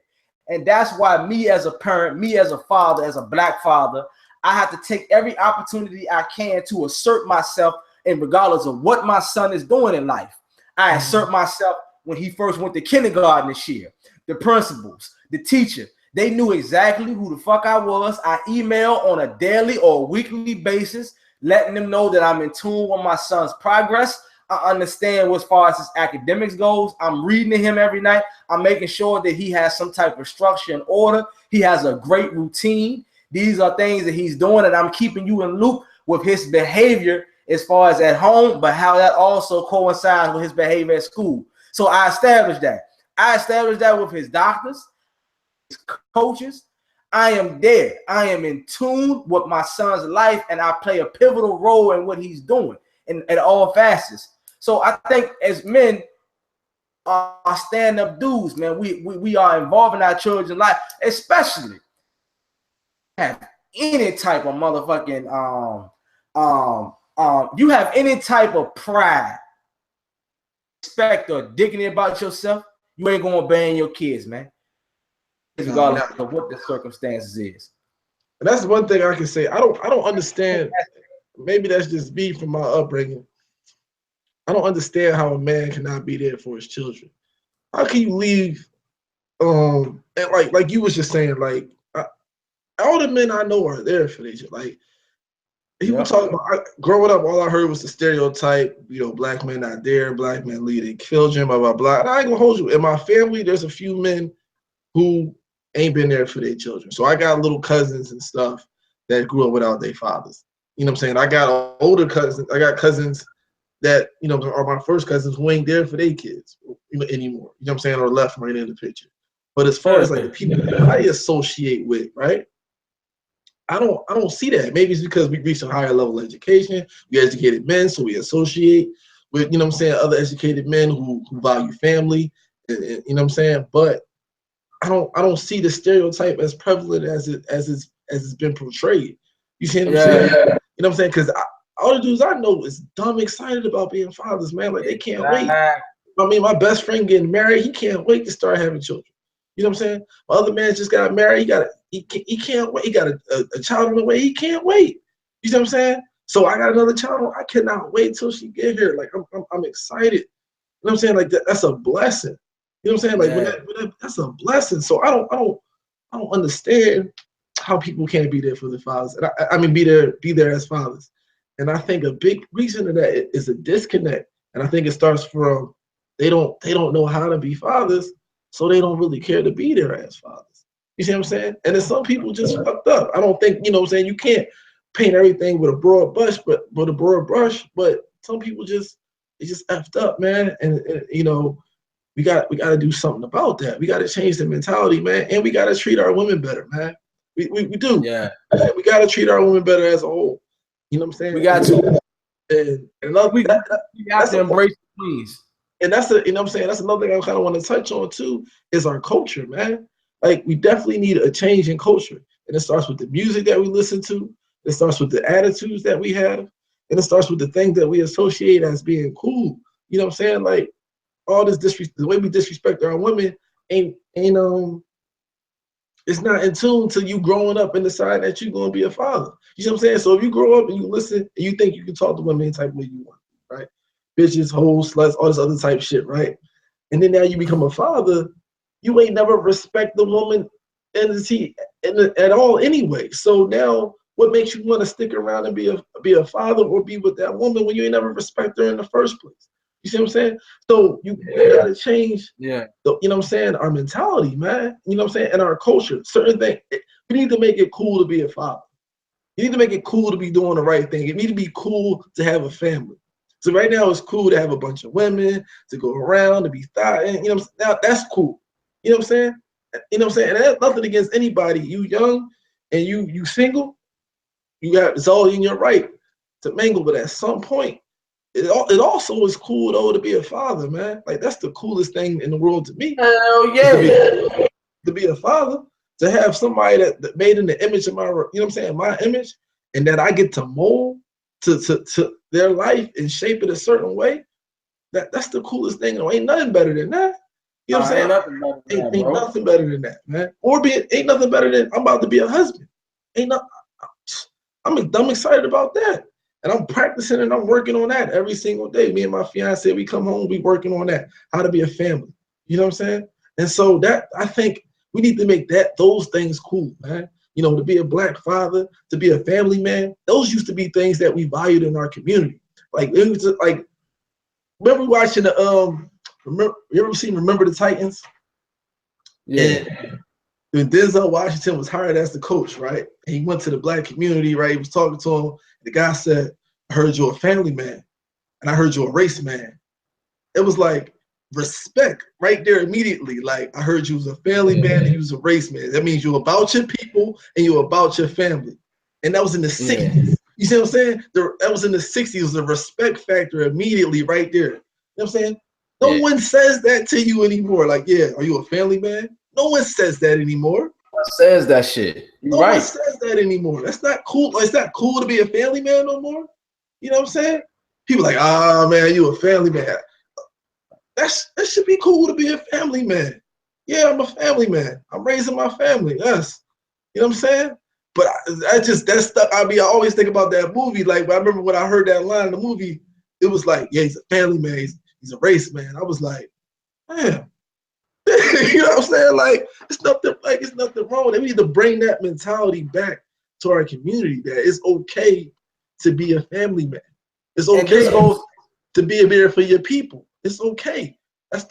And that's why me as a parent, me as a father, as a black father, I have to take every opportunity I can to assert myself, and regardless of what my son is doing in life. I assert myself when he first went to kindergarten this year. The principals, the teacher, they knew exactly who the fuck I was. I email on a daily or weekly basis, letting them know that I'm in tune with my son's progress. I understand as far as his academics goes. I'm reading to him every night. I'm making sure that he has some type of structure and order. He has a great routine. These are things that he's doing, and I'm keeping you in loop with his behavior as far as at home, but how that also coincides with his behavior at school. So I established that. I established that with his doctors, his coaches. I am there. I am in tune with my son's life, and I play a pivotal role in what he's doing in all facets. So I think as men are stand-up dudes, man, we are involved in our children's life, especially have any type of motherfucking you have any type of pride, respect, or dignity about yourself, you ain't gonna abandon your kids, man. Regardless of what the circumstances is. And that's one thing I can say. I don't understand. Maybe that's just me from my upbringing. I don't understand how a man cannot be there for his children. How can you leave? And like you was just saying, like all the men I know are there for their children. Like people talk about growing up, all I heard was the stereotype. Black men not there, black men leading children, blah blah blah. And I ain't gonna hold you. In my family, there's a few men who ain't been there for their children. So I got little cousins and stuff that grew up without their fathers. You know what I'm saying? I got older cousins. I got cousins that, are my first cousins who ain't there for their kids anymore. You know what I'm saying? Or left right in the picture. But as far as like the people that I associate with, right? I don't see that. Maybe it's because we reached a higher level of education. We educated men, so we associate with, other educated men who value family. And, you know what I'm saying? But I don't see the stereotype as prevalent as it's been portrayed. You see what I'm saying? Yeah. You know what I'm saying? Because all the dudes I know is dumb excited about being fathers, man. Like they can't wait. I mean, my best friend getting married, he can't wait to start having children. You know what I'm saying? My other man just got married. He can't wait. He got a child on the way. He can't wait. You know what I'm saying? So I got another child. I cannot wait till she get here. Like I'm excited. You know what I'm saying? Like that's a blessing. You know what I'm saying? Like when that's a blessing. So I don't understand how people can't be there for the fathers. And I mean, be there as fathers. And I think a big reason of that is a disconnect. And I think it starts from they don't know how to be fathers, so they don't really care to be there as fathers. You see what I'm saying? And then some people just fucked up. I don't think, you can't paint everything with a broad brush, but some people just effed up, man. And we got to do something about that. We got to change the mentality, man, and we got to treat our women better, man. We do. Yeah. We got to treat our women better as a whole. You know what I'm saying? We got to. And we got to embrace the queens. And that's what I'm saying. That's another thing I kind of want to touch on too, is our culture, man. Like, we definitely need a change in culture. And it starts with the music that we listen to. It starts with the attitudes that we have. And it starts with the things that we associate as being cool. You know what I'm saying? Like, all this the way we disrespect our women ain't it's not in tune to you growing up and deciding that you're gonna be a father. You know what I'm saying? So if you grow up and you listen and you think you can talk to women any type of way you want, right? Bitches, hoes, sluts, all this other type shit, right? And then now you become a father, you ain't never respect the woman entity at all anyway. So now what makes you want to stick around and be a father or be with that woman when you ain't never respect her in the first place? You see what I'm saying? So you gotta change, you know what I'm saying, our mentality, man. You know what I'm saying? And our culture. Certain things, we need to make it cool to be a father. You need to make it cool to be doing the right thing. It need to be cool to have a family. So right now it's cool to have a bunch of women, to go around, to be thotting, now that's cool. You know what I'm saying? You know what I'm saying? And that's nothing against anybody. You young and you single, it's all in your right to mingle, but at some point, it also is cool though to be a father, man. Like, that's the coolest thing in the world to me. Hell yeah. To be a father, to have somebody that made in the image of my, you know what I'm saying, my image, and that I get to mold to their life and shape it a certain way. That's the coolest thing. Ain't nothing better than that. You know what I'm saying? Ain't nothing better than that, man. Ain't nothing better than I'm about to be a husband. I'm excited about that. And I'm practicing and I'm working on that every single day. Me and my fiance, we come home, we working on that, how to be a family. You know what I'm saying? And so that, I think we need to make those things cool, man. To be a Black father, to be a family man, those used to be things that we valued in our community. Like, it was just, like, remember watching you ever seen Remember the Titans? Yeah. And when Denzel Washington was hired as the coach, right? And he went to the Black community, right? He was talking to him. The guy said, I heard you're a family man, and I heard you're a race man. It was like respect right there immediately. Like, I heard you was a family man and you was a race man. That means you're about your people and you're about your family. And that was in the 60s. You see what I'm saying? That was in the 60s, the respect factor immediately right there. You know what I'm saying? No one says that to you anymore. Like, yeah, are you a family man? No one says that anymore. Says that shit. No one says that anymore. That's not cool. It's not cool to be a family man no more. You know what I'm saying? People like, man, you a family man. That should be cool to be a family man. Yeah, I'm a family man. I'm raising my family. Yes. You know what I'm saying? But that stuff, I always think about that movie. Like, I remember when I heard that line in the movie, it was like, yeah, he's a family man. He's a race man. I was like, man. You know what I'm saying? Like, it's nothing wrong. We need to bring that mentality back to our community, that it's okay to be a family man. It's okay to be a beer for your people. It's okay. That's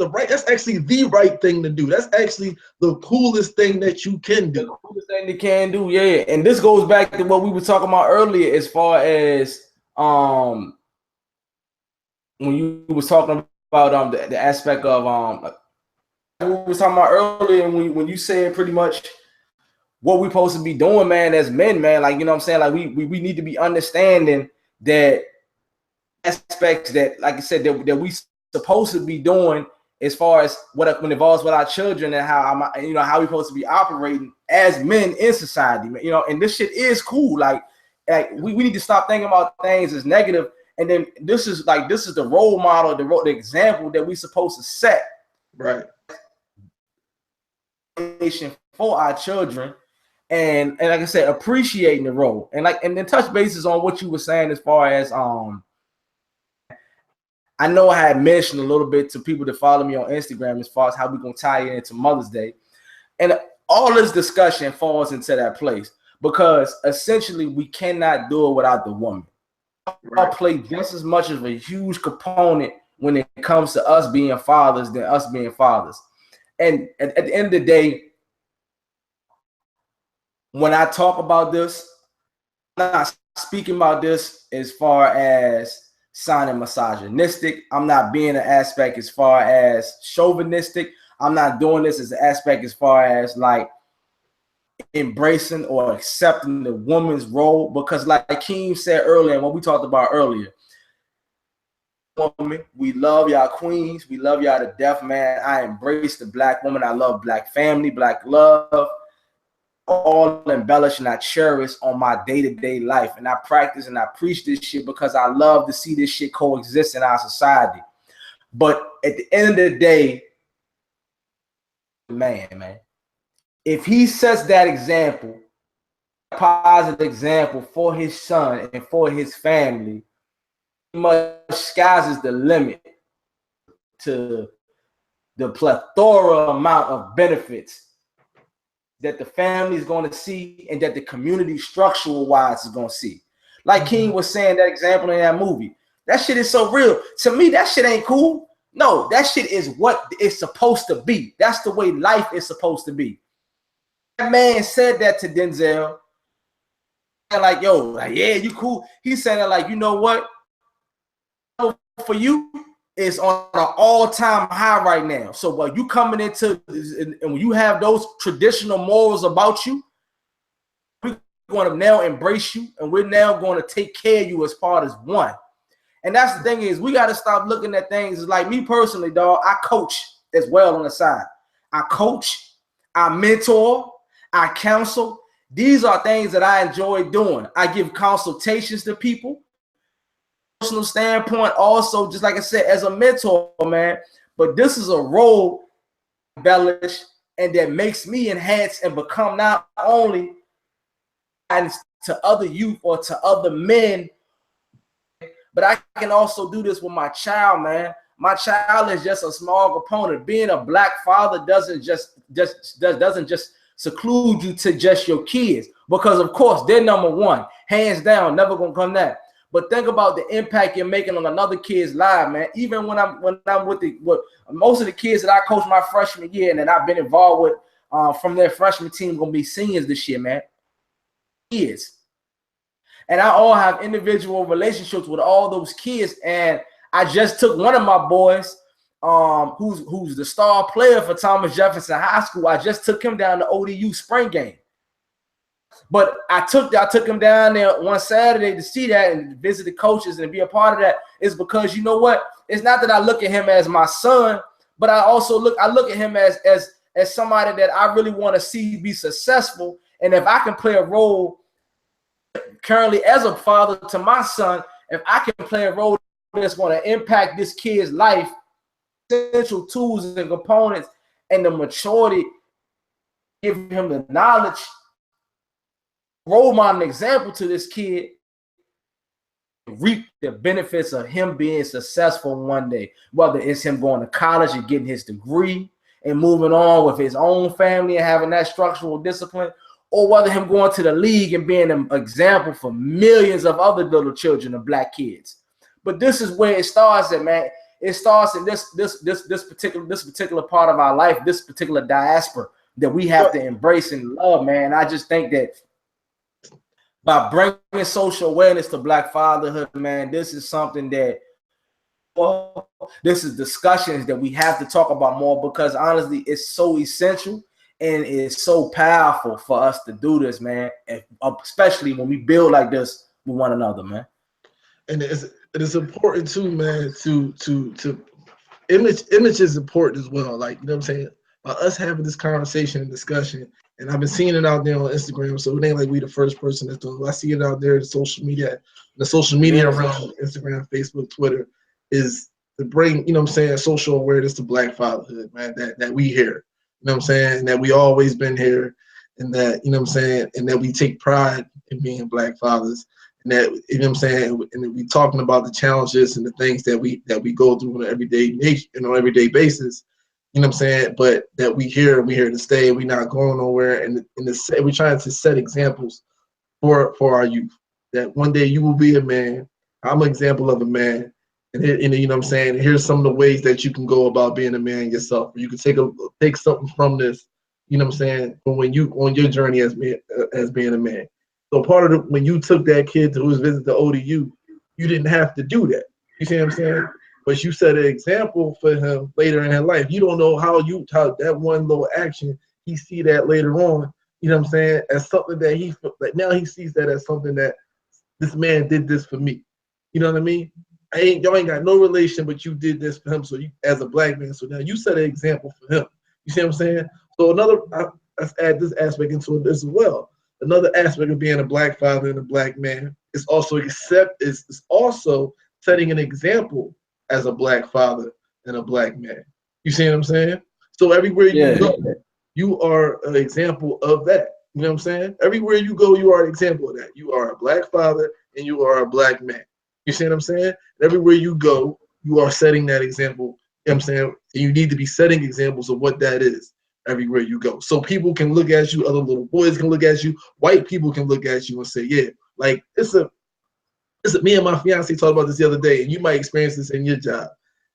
actually the right thing to do. That's actually the coolest thing that you can do. The coolest thing you can do, yeah. And this goes back to what we were talking about earlier, as far as when you was talking about the aspect of we were talking about earlier, when you said pretty much what we supposed to be doing, man, as men, man. Like, you know what I'm saying? Like, we need to be understanding that aspects that, like I said, that we supposed to be doing, as far as when it involves with our children, and how how we supposed to be operating as men in society, man. And this shit is cool. Like we need to stop thinking about things as negative. And then this is the role model, the example that we supposed to set. Right. For our children, and like I said, appreciating the role, and then touch bases on what you were saying, as far as I know I had mentioned a little bit to people that follow me on Instagram, as far as how we're gonna tie it into Mother's Day, and all this discussion falls into that place. because essentially we cannot do it without the woman. Right. Play just as much of a huge component when it comes to us being fathers than us being fathers. And at the end of the day, when I talk about this, I'm not speaking about this as far as sounding misogynistic. I'm not being an aspect as far as chauvinistic. I'm not doing this as an aspect as far as like embracing or accepting the woman's role, because like Keem said earlier, and what we talked about earlier, woman, we love y'all queens, we love y'all to death, man. I embrace the black woman. I love black family, black love, all embellish and I cherish on my day-to-day life. And I practice and I preach this shit because I love to see this shit coexist in our society. But at the end of the day, man, if he sets that example, positive example for his son and for his family, much skies is the limit to the plethora amount of benefits that the family is going to see and that the community structural wise is going to see. Like King was saying, that example in that movie, that shit is so real. To me, that shit ain't cool. No, that shit is what it's supposed to be. That's the way life is supposed to be. That man said that to Denzel. And like, yo, like, yeah, you cool. He's saying that like, you know what? For you, it's on an all-time high right now. So while you coming into, and when you have those traditional morals about you, we're going to now embrace you, and we're now going to take care of you as part as one. And that's the thing is, we got to stop looking at things like me personally, dog. I coach as well on the side. I coach, I mentor, I counsel. These are things that I enjoy doing. I give consultations to people. Personal standpoint, also, just like I said, as a mentor, man. But this is a role embellish and that makes me enhance and become not only to other youth or to other men, but I can also do this with my child, man. My child is just a small component. Being a black father doesn't just seclude you to just your kids, because of course they're number one, hands down, never gonna come that. But think about the impact you're making on another kid's life, man. Even when I'm with most of the kids that I coached my freshman year and that I've been involved with from their freshman team, gonna be seniors this year, man. Kids. And I all have individual relationships with all those kids. And I just took one of my boys, who's the star player for Thomas Jefferson High School. I just took him down to ODU spring game. But I took him down there one Saturday to see that and visit the coaches and be a part of that. Is because, you know what? It's not that I look at him as my son, but I also look at him as somebody that I really want to see be successful. And if I can play a role currently as a father to my son, if I can play a role that's going to impact this kid's life, essential tools and components and the maturity, give him the knowledge, role model example to this kid, reap the benefits of him being successful one day, whether it's him going to college and getting his degree and moving on with his own family and having that structural discipline, or whether him going to the league and being an example for millions of other little children of black kids. But this is where it starts at, man. It starts in this particular part of our life, this particular diaspora that we have to embrace and love, man. I just think that by bringing social awareness to Black fatherhood, man, this is something that, well, this is discussions that we have to talk about more, because honestly, it's so essential and it's so powerful for us to do this, man, and especially when we build like this with one another, man. And it is important too, man, to image is important as well. Like, you know what I'm saying? By us having this conversation and discussion, and I've been seeing it out there on Instagram, so it ain't like we the first person that's doing it. I see it out there in social media. The social media around Instagram, Facebook, Twitter is to bring, you know what I'm saying, social awareness to Black fatherhood, man, that we hear. You know what I'm saying? And that we always been here, and that, you know what I'm saying, and that we take pride in being Black fathers. And that, you know what I'm saying, and we talking about the challenges and the things that we go through on an everyday basis. You know what I'm saying? But that we here to stay. We're not going nowhere. And we're trying to set examples for our youth. That one day you will be a man. I'm an example of a man. And you know what I'm saying? Here's some of the ways that you can go about being a man yourself. You can take something from this, you know what I'm saying, from when you on your journey as being a man. So part of when you took that kid who was visiting the ODU, you didn't have to do that. You see what I'm saying? But you set an example for him later in his life. You don't know how that one little action, he see that later on, you know what I'm saying, as something that now he sees that as something that this man did this for me. You know what I mean? Y'all ain't got no relation, but you did this for him. So you, as a black man, so now you set an example for him. You see what I'm saying? So let's add this aspect into it as well. Another aspect of being a black father and a black man is also also setting an example as a black father and a black man. You see what I'm saying? So everywhere you go, you are an example of that. You know what I'm saying? Everywhere you go, you are an example of that. You are a black father and you are a black man. You see what I'm saying? Everywhere you go, you are setting that example. You know what I'm saying? And you need to be setting examples of what that is everywhere you go. So people can look at you, other little boys can look at you, white people can look at you and say, yeah, like me and my fiance talked about this the other day, and you might experience this in your job.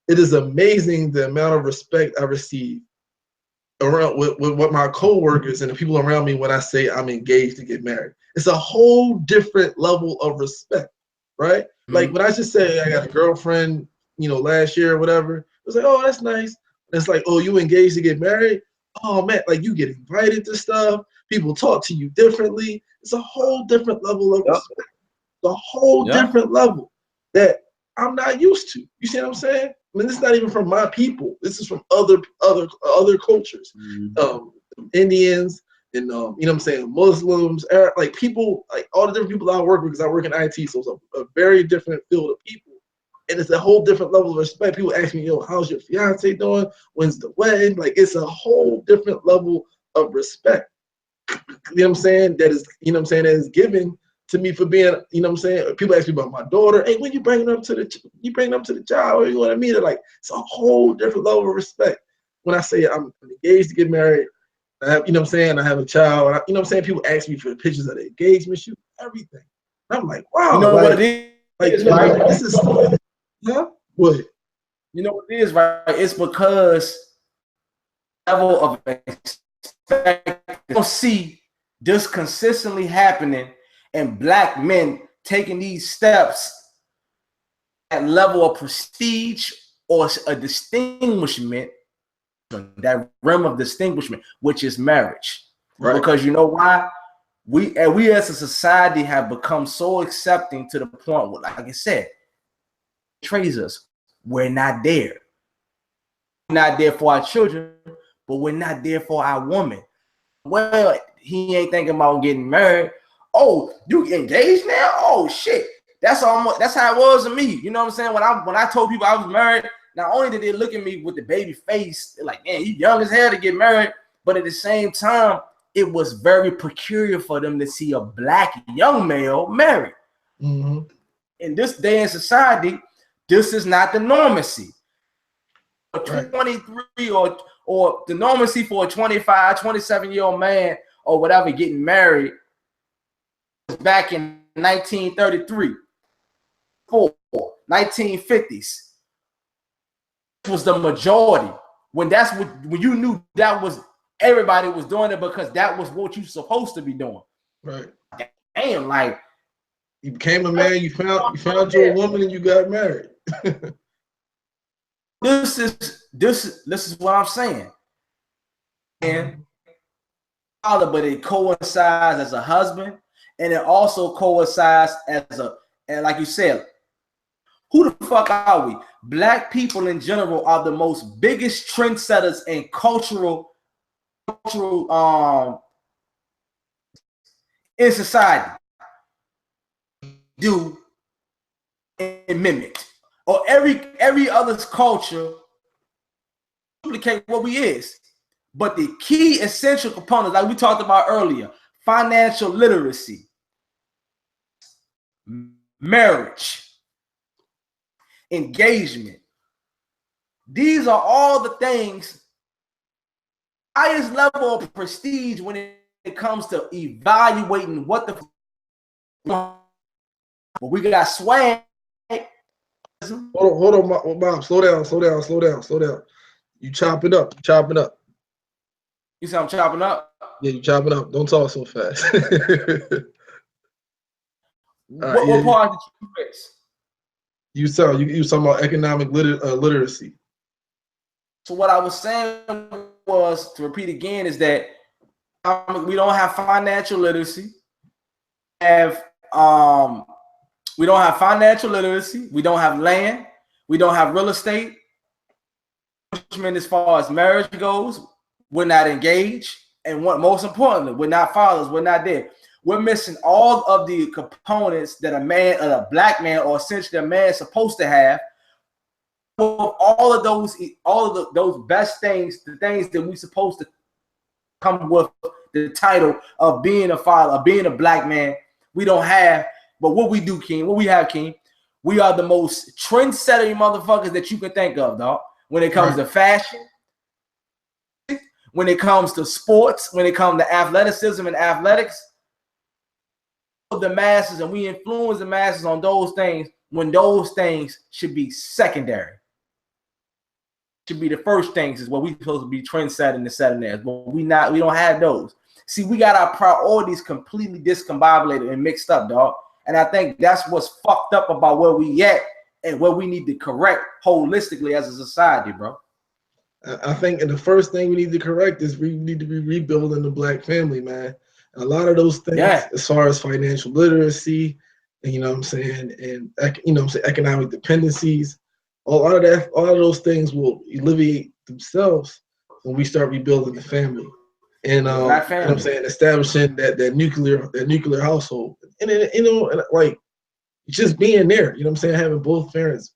It is amazing the amount of respect I receive around with what my coworkers and the people around me when I say I'm engaged to get married. It's a whole different level of respect, right? Mm-hmm. Like when I just say I got a girlfriend, last year or whatever, it was like, oh, that's nice. And it's like, oh, you engaged to get married? Oh man, like you get invited to stuff. People talk to you differently. It's a whole different level of respect. The whole different level that I'm not used to. You see what I'm saying? I mean, this is not even from my people. This is from other cultures, Indians, and you know what I'm saying, Muslims, Arab, like people, like all the different people I work with, because I work in IT, so it's a very different field of people, and it's a whole different level of respect. People ask me, how's your fiance doing? When's the wedding? Like it's a whole different level of respect. You know what I'm saying? That is, that is given to me for being, people ask me about my daughter. Hey, when you bring them to the job, or you know what I mean? They're like, it's a whole different level of respect. When I say I'm engaged to get married, I have, I have a child. People ask me for the pictures of the engagement shoot, everything. And I'm like, wow. You know what it is, right? This is, what? You know what it is, right? It's because level of expect, you don't see this consistently happening, and black men taking these steps at level of prestige or a distinguishment, that realm of distinguishment, which is marriage. Right. Because you know why? We as a society have become so accepting to the point where, like I said, betrays us. We're not there. We're not there for our children, but we're not there for our woman. Well, he ain't thinking about getting married. Oh, you engaged now? Oh shit. That's how it was to me. You know what I'm saying? When I told people I was married, not only did they look at me with the baby face, they're like, man, you young as hell to get married, but at the same time, it was very peculiar for them to see a black young male married. Mm-hmm. In this day in society, this is not the normacy. A 23 or the normacy for a 25, 27-year-old man or whatever getting married was back in 1933, 1950s. Was the majority. When you knew that was, everybody was doing it because that was what you supposed to be doing. Right. Damn, like you became a man, you found your woman and you got married. This is what I'm saying. And but it coincides as a husband, and it also coincides and like you said, who the fuck are we? Black people in general are the most biggest trendsetters in cultural in society. Do and mimic, or every other culture duplicate what we is. But the key essential components, like we talked about earlier, financial literacy, marriage, engagement. These are all the things highest level of prestige when it comes to evaluating what the. But we got swag. Hold on, Bob. Slow down. You chop it up. You say I'm chopping up? Yeah, you chopping up. Don't talk so fast. What part did you miss? You talking about economic literacy. So what I was saying was, to repeat again, is that we don't have financial literacy. We don't have financial literacy. We don't have land. We don't have real estate. As far as marriage goes, we're not engaged. And most importantly, we're not fathers. We're not there. We're missing all of the components that a black man, or essentially a man, is supposed to have. All of those best things, the things that we're supposed to come with the title of being a father, of being a black man, we don't have. But what we do, King, what we have, King, we are the most trend-setting motherfuckers that you can think of, dog. When it comes to fashion, when it comes to sports, when it comes to athleticism and athletics, the masses, and we influence the masses on those things when those things should be secondary. Should be the first things is what we supposed to be trend-setting and setting there. But we don't have those. See, we got our priorities completely discombobulated and mixed up, dog. And I think that's what's fucked up about where we at and where we need to correct holistically as a society, bro. I think the first thing we need to correct is we need to be rebuilding the black family, man. And a lot of those things, as far as financial literacy, and, you know what I'm saying, and economic dependencies, a lot of those things will alleviate themselves when we start rebuilding the family. And you know what I'm saying, establishing that nuclear household, and like just being there, you know what I'm saying, having both parents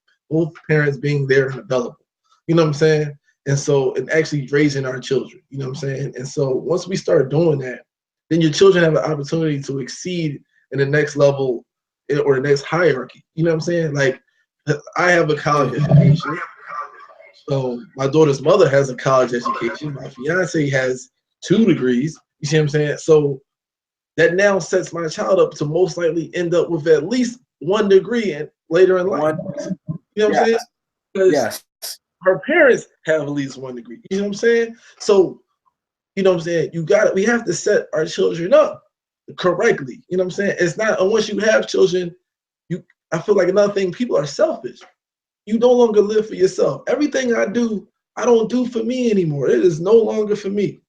being there and available, you know what I'm saying, and actually raising our children, you know what I'm saying. And so once we start doing that, then your children have an opportunity to exceed in the next level or the next hierarchy, you know what I'm saying. Like, I have a college education, so my daughter's mother has a college education, my fiance has 2 degrees, you see what I'm saying? So that now sets my child up to most likely end up with at least 1 degree later in life. You know what I'm saying? Because her parents have at least 1 degree. You know what I'm saying? So, you know what I'm saying? We have to set our children up correctly. You know what I'm saying? It's not, once you have children, I feel like another thing, people are selfish. You no longer live for yourself. Everything I do, I don't do for me anymore. It is no longer for me.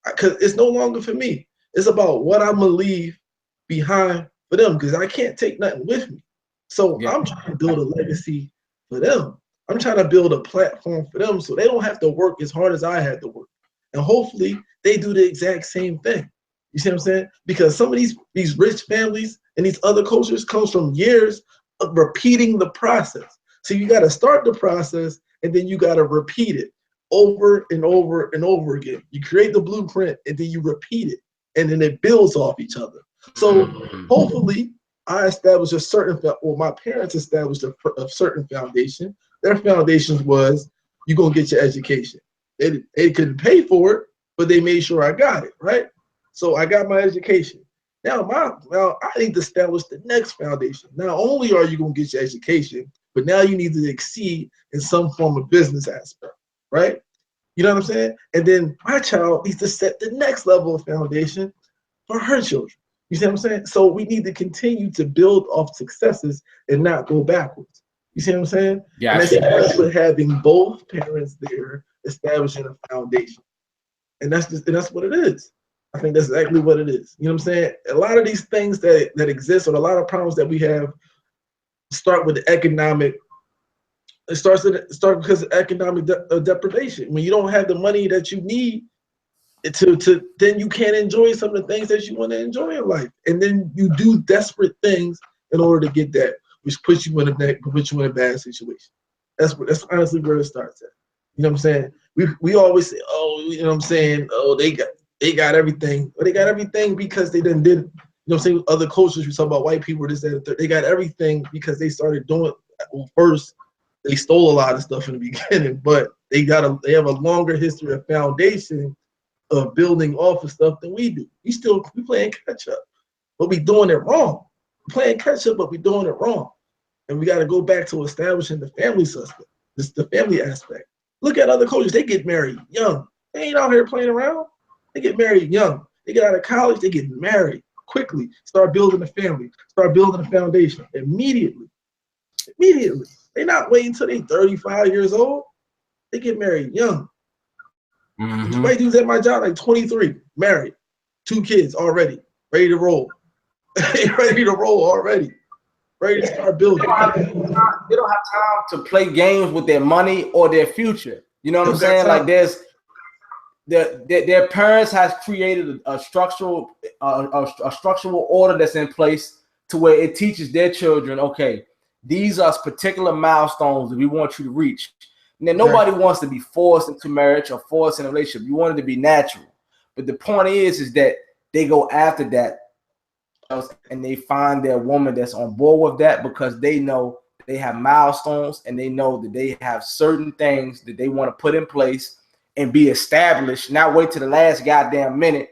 Because it's no longer for me. It's about what I'm gonna leave behind for them, because I can't take nothing with me. So I'm trying to build a legacy for them. I'm trying to build a platform for them so they don't have to work as hard as I had to work. And hopefully they do the exact same thing. You see what I'm saying? Because some of these rich families and these other cultures comes from years of repeating the process. So you got to start the process and then you got to repeat it over and over and over again. You create the blueprint and then you repeat it, and then it builds off each other. So hopefully I established my parents established a certain foundation. Their foundations was, you're gonna get your education. They couldn't pay for it, but they made sure I got it, right? So I got my education. Now I need to establish the next foundation. Not only are you gonna get your education, but now you need to exceed in some form of business aspect, right? You know what I'm saying? And then my child needs to set the next level of foundation for her children. You see what I'm saying? So we need to continue to build off successes and not go backwards. You see what I'm saying? Yeah. And it starts with having both parents there establishing a foundation. And that's what it is. I think that's exactly what it is. You know what I'm saying? A lot of these things that exist, or a lot of problems that we have, start with the economic. It starts because of economic deprivation. When you don't have the money that you need then you can't enjoy some of the things that you want to enjoy in life, and then you do desperate things in order to get that, which puts you in a bad situation. That's honestly where it starts at. You know what I'm saying? We always say, oh, you know what I'm saying? Oh, they got everything. Well, they got everything because they did. You know what I'm saying? Other cultures, we talk about white people, this, that, and third. They got everything because they started doing. Well, first, they stole a lot of stuff in the beginning, but they have a longer history of foundation of building off of stuff than we do. We playing catch up, but we doing it wrong. We're playing catch up, but we doing it wrong. And we got to go back to establishing the family aspect. This the family aspect. Look at other cultures; they get married young. They ain't out here playing around. They get married young. They get out of college, they get married quickly. Start building a family. Start building a foundation immediately. Immediately. They're not waiting until they're 35 years old. They get married young. Mm-hmm. White dudes at my job like 23, married, 2 kids already, ready to roll. Ready to roll already. Ready to start building. They don't have time to play games with their money or their future. You know what I'm saying? Like their parents has created a structural order that's in place to where it teaches their children, okay, these are particular milestones that we want you to reach. And then nobody wants to be forced into marriage or forced in a relationship. You want it to be natural. But the point is that they go after that and they find their woman that's on board with that because they know they have milestones and they know that they have certain things that they want to put in place and be established, not wait to the last goddamn minute.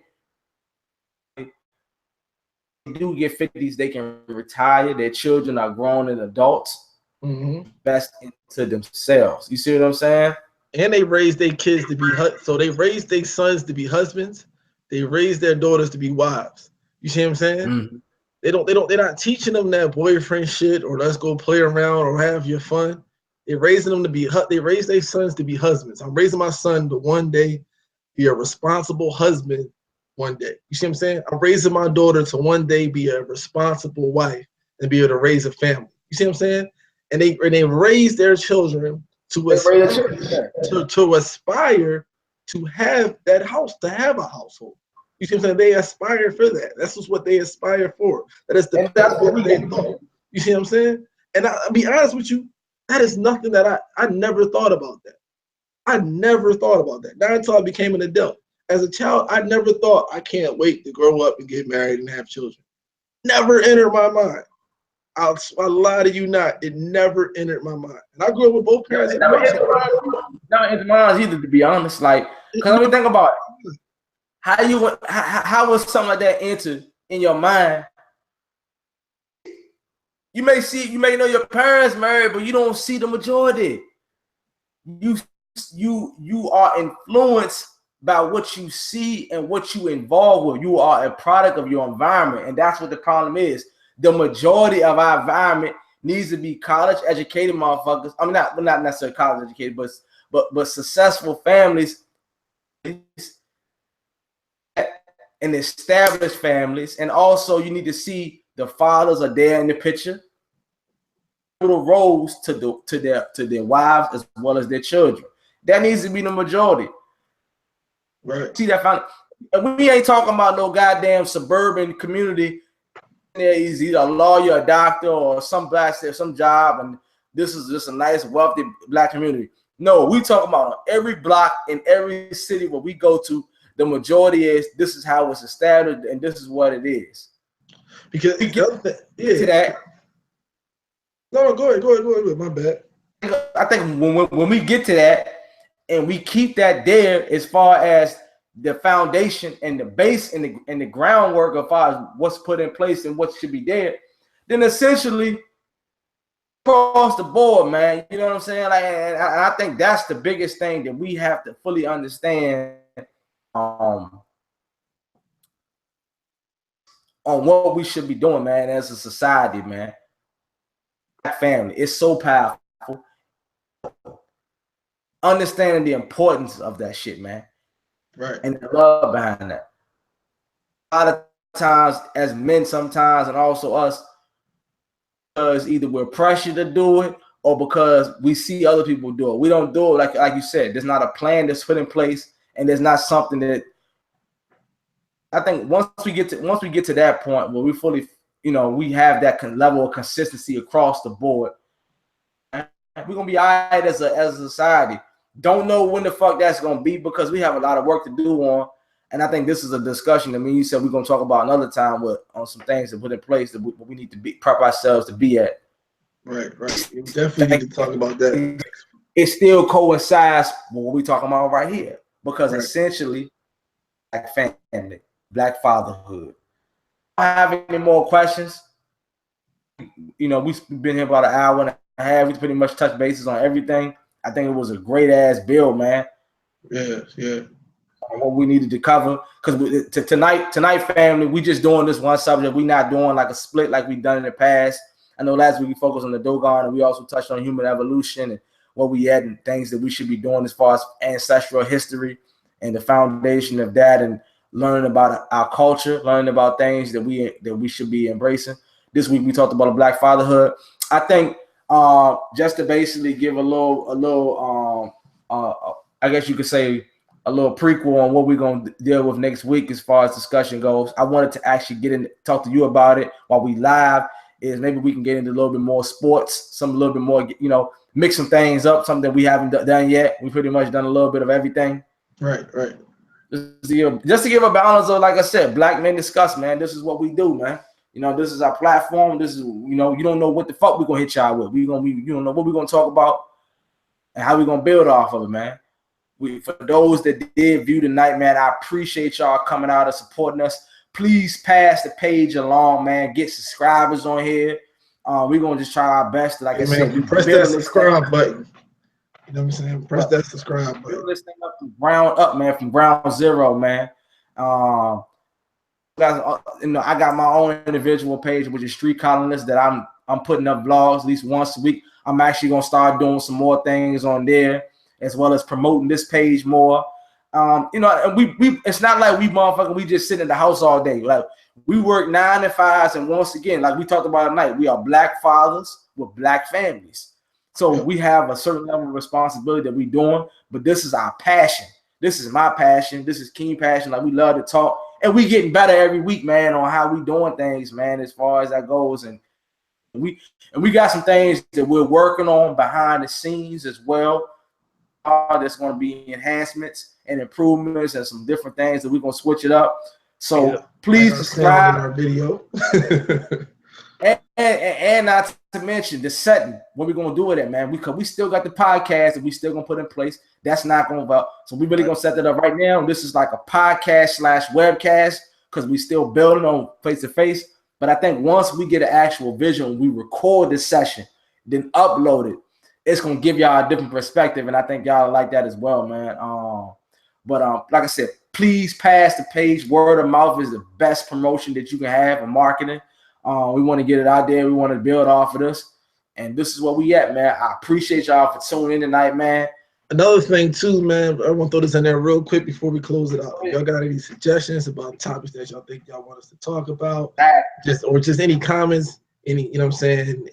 They do get 50s, they can retire. Their children are grown and adults. Invest into themselves. You see what I'm saying? And they raise their kids to be so they raise their sons to be husbands. They raise their daughters to be wives. You see what I'm saying? They're not teaching them that boyfriend shit or let's go play around or have your fun. They're raising them to be, they raise their sons to be husbands. I'm raising my son to one day be a responsible husband one day. You see what I'm saying? I'm raising my daughter to one day be a responsible wife and be able to raise a family. You see what I'm saying? And they raise their children to aspire to have that house, to have a household. You see what I'm saying? They aspire for that. That's just what they aspire for. That is the best what they know. You see what I'm saying? And I'll be honest with you, that is nothing that I never thought about that. I never thought about that. Not until I became an adult. As a child, I never thought I can't wait to grow up and get married and have children. Never entered my mind. I'll lie to you not. It never entered my mind. And I grew up with both parents. Never entered my mind either, to be honest. Like, because let me think about it. How was something like that entered in your mind? You may know your parents married, but you don't see the majority. You are influenced by what you see and what you involve with. You are a product of your environment, and that's what the problem is. The majority of our environment needs to be college educated motherfuckers. I mean, not necessarily college educated, but successful families and established families. And also, you need to see the fathers are there in the picture. Little roles to their wives as well as their children. That needs to be the majority. Right. See that? And we ain't talking about no goddamn suburban community. He's either a lawyer, a doctor, or some job, and this is just a nice, wealthy black community. No, we talking about every block in every city where we go to. The majority is this is how it's established, and this is what it is. Because we get to that. No, go ahead. My bad. I think when we get to that and we keep that there as far as the foundation and the base and the groundwork of far as what's put in place and what should be there, then essentially across the board, man, you know what I'm saying? Like, and I think that's the biggest thing that we have to fully understand on what we should be doing, man, as a society, man. Family, it's so powerful. Understanding the importance of that shit, man. Right. And the love behind that. A lot of times as men sometimes, and also us, because either we're pressured to do it or because we see other people do it. We don't do it like you said. There's not a plan that's put in place, and there's not something that I think once we get to that point where we fully, we have that level of consistency across the board, we're gonna be all right as a society. Don't know when the fuck that's gonna be because we have a lot of work to do on. And I think this is a discussion. I mean, you said we're gonna talk about another time on some things to put in place that we need to prep ourselves to be at. Right. We definitely need to talk about that. It still coincides with what we're talking about right here because essentially family, Black Fatherhood. I don't have any more questions. You know, we've been here about an hour and a half. We pretty much touched bases on everything. I think it was a great ass bill, man. Yeah. What we needed to cover, because tonight, family, we just doing this one subject. We not doing like a split like we done in the past. I know last week we focused on the Dogon, and we also touched on human evolution and what we had and things that we should be doing as far as ancestral history and the foundation of that, and learning about our culture, learning about things that we should be embracing. This week we talked about a Black fatherhood. I think just to basically give a little I guess you could say a little prequel on what we're going to deal with next week as far as discussion goes. I wanted to actually get in, talk to you about it while we live, is maybe we can get into a little bit more sports, a little bit more, you know, mix some things up, something that we haven't done yet. We pretty much done a little bit of everything. Right. Just to give a balance of, like I said, Black Men Discuss, man. This is what we do, man. You know, this is our platform. This is, you know, you don't know what the fuck we're going to hit y'all with. You don't know what we're going to talk about and how we're going to build off of it, man. For those that did view tonight, man, I appreciate y'all coming out and supporting us. Please pass the page along, man. Get subscribers on here. We're gonna just try our best. Like I said, press that subscribe button. You know what I'm saying? Press that subscribe button. Build this thing up from ground up, man. From ground zero, man. Guys, you know, I got my own individual page, which is Street Columnist, that I'm putting up vlogs at least once a week. I'm actually gonna start doing some more things on there, as well as promoting this page more. You know, and we it's not like we just sit in the house all day. Like, we work 9 to 5s, and once again, like we talked about tonight, we are Black fathers with Black families. So we have a certain level of responsibility that we're doing, but this is our passion. This is my passion. This is Keen passion. Like, we love to talk, and we getting better every week, man, on how we doing things, man, as far as that goes. And we got some things that we're working on behind the scenes as well. There's going to be enhancements and improvements and some different things that we're going to switch it up. So please subscribe. In our video. and not to mention the setting. What we're going to do with it, man. We still got the podcast that we still going to put in place. That's not going to, so we really going to set that up right now. This is like a podcast / webcast, because we still building on face-to-face. But I think once we get an actual vision, we record this session, then upload it, it's gonna give y'all a different perspective, and I think y'all like that as well, man. But like I said, please pass the page. Word of mouth is the best promotion that you can have in marketing. We want to get it out there. We want to build off of this, and this is where we at, man. I appreciate y'all for tuning in tonight, man. Another thing too, man, I want to throw this in there real quick before we close it out. Y'all got any suggestions about topics that y'all think y'all want us to talk about? Just any comments, any, you know what I'm saying,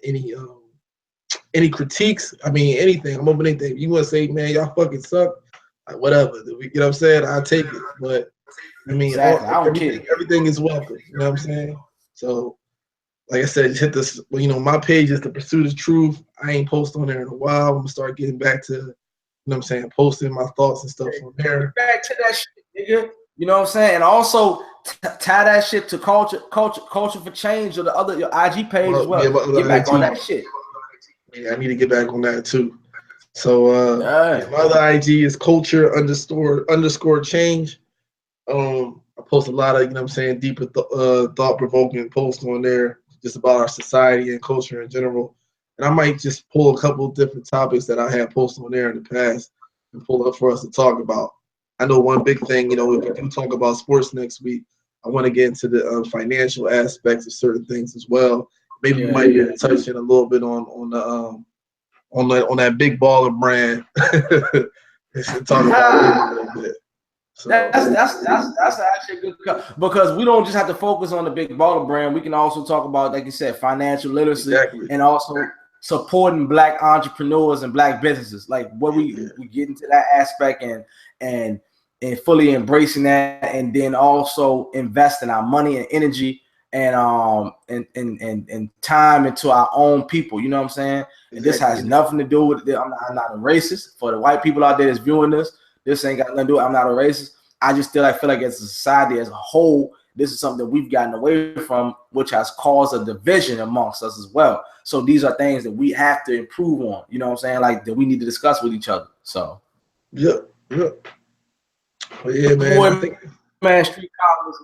any critiques? I mean, anything. I'm open to anything. You want to say, man, y'all fucking suck, like, whatever. You know what I'm saying? I'll take it. But I mean, everything is welcome. You know what I'm saying? So, like I said, just hit this. Well, you know, my page is The Pursuit of Truth. I ain't posted on there in a while. I'm gonna start getting back to, you know what I'm saying, posting my thoughts and stuff on there. Back to that shit, nigga. You know what I'm saying? And also tie that shit to culture for change, or your IG page as well. Get back on that shit. Yeah, I need to get back on that too. So my other IG is culture__change. I post a lot of, you know what I'm saying, deeper thought-provoking posts on there, just about our society and culture in general. And I might just pull a couple of different topics that I have posted on there in the past and pull up for us to talk about. I know one big thing, you know, if we do talk about sports next week, I want to get into the financial aspects of certain things as well. Maybe we might be touching a little bit on that big baller brand. Talk about it a little bit. So that's actually a good cut, because we don't just have to focus on the big baller brand. We can also talk about, like you said, financial literacy, and also supporting Black entrepreneurs and Black businesses. Like, what we get into that aspect and fully embracing that, and then also investing our money and energy and time into our own people. You know what I'm saying? And this has nothing to do with it. I'm not a racist. For the white people out there that's viewing this ain't got nothing to do with it. I'm not a racist. I just feel like as a society as a whole, this is something that we've gotten away from, which has caused a division amongst us as well. So these are things that we have to improve on. You know what I'm saying? Like, that we need to discuss with each other. So Yep. Well, yeah, man. Man, street college,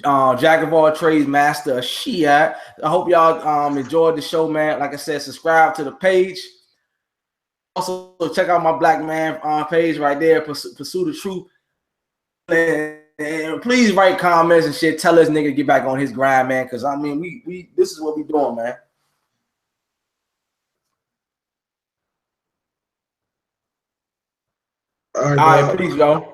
man. Jack of all trades, master of Shia. I hope y'all enjoyed the show, man. Like I said, subscribe to the page. Also, check out my Black Man page right there. Pursue the truth. And please write comments and shit. Tell us nigga to get back on his grind, man. Because I mean, we this is what we doing, man. All right, All right, peace, yo.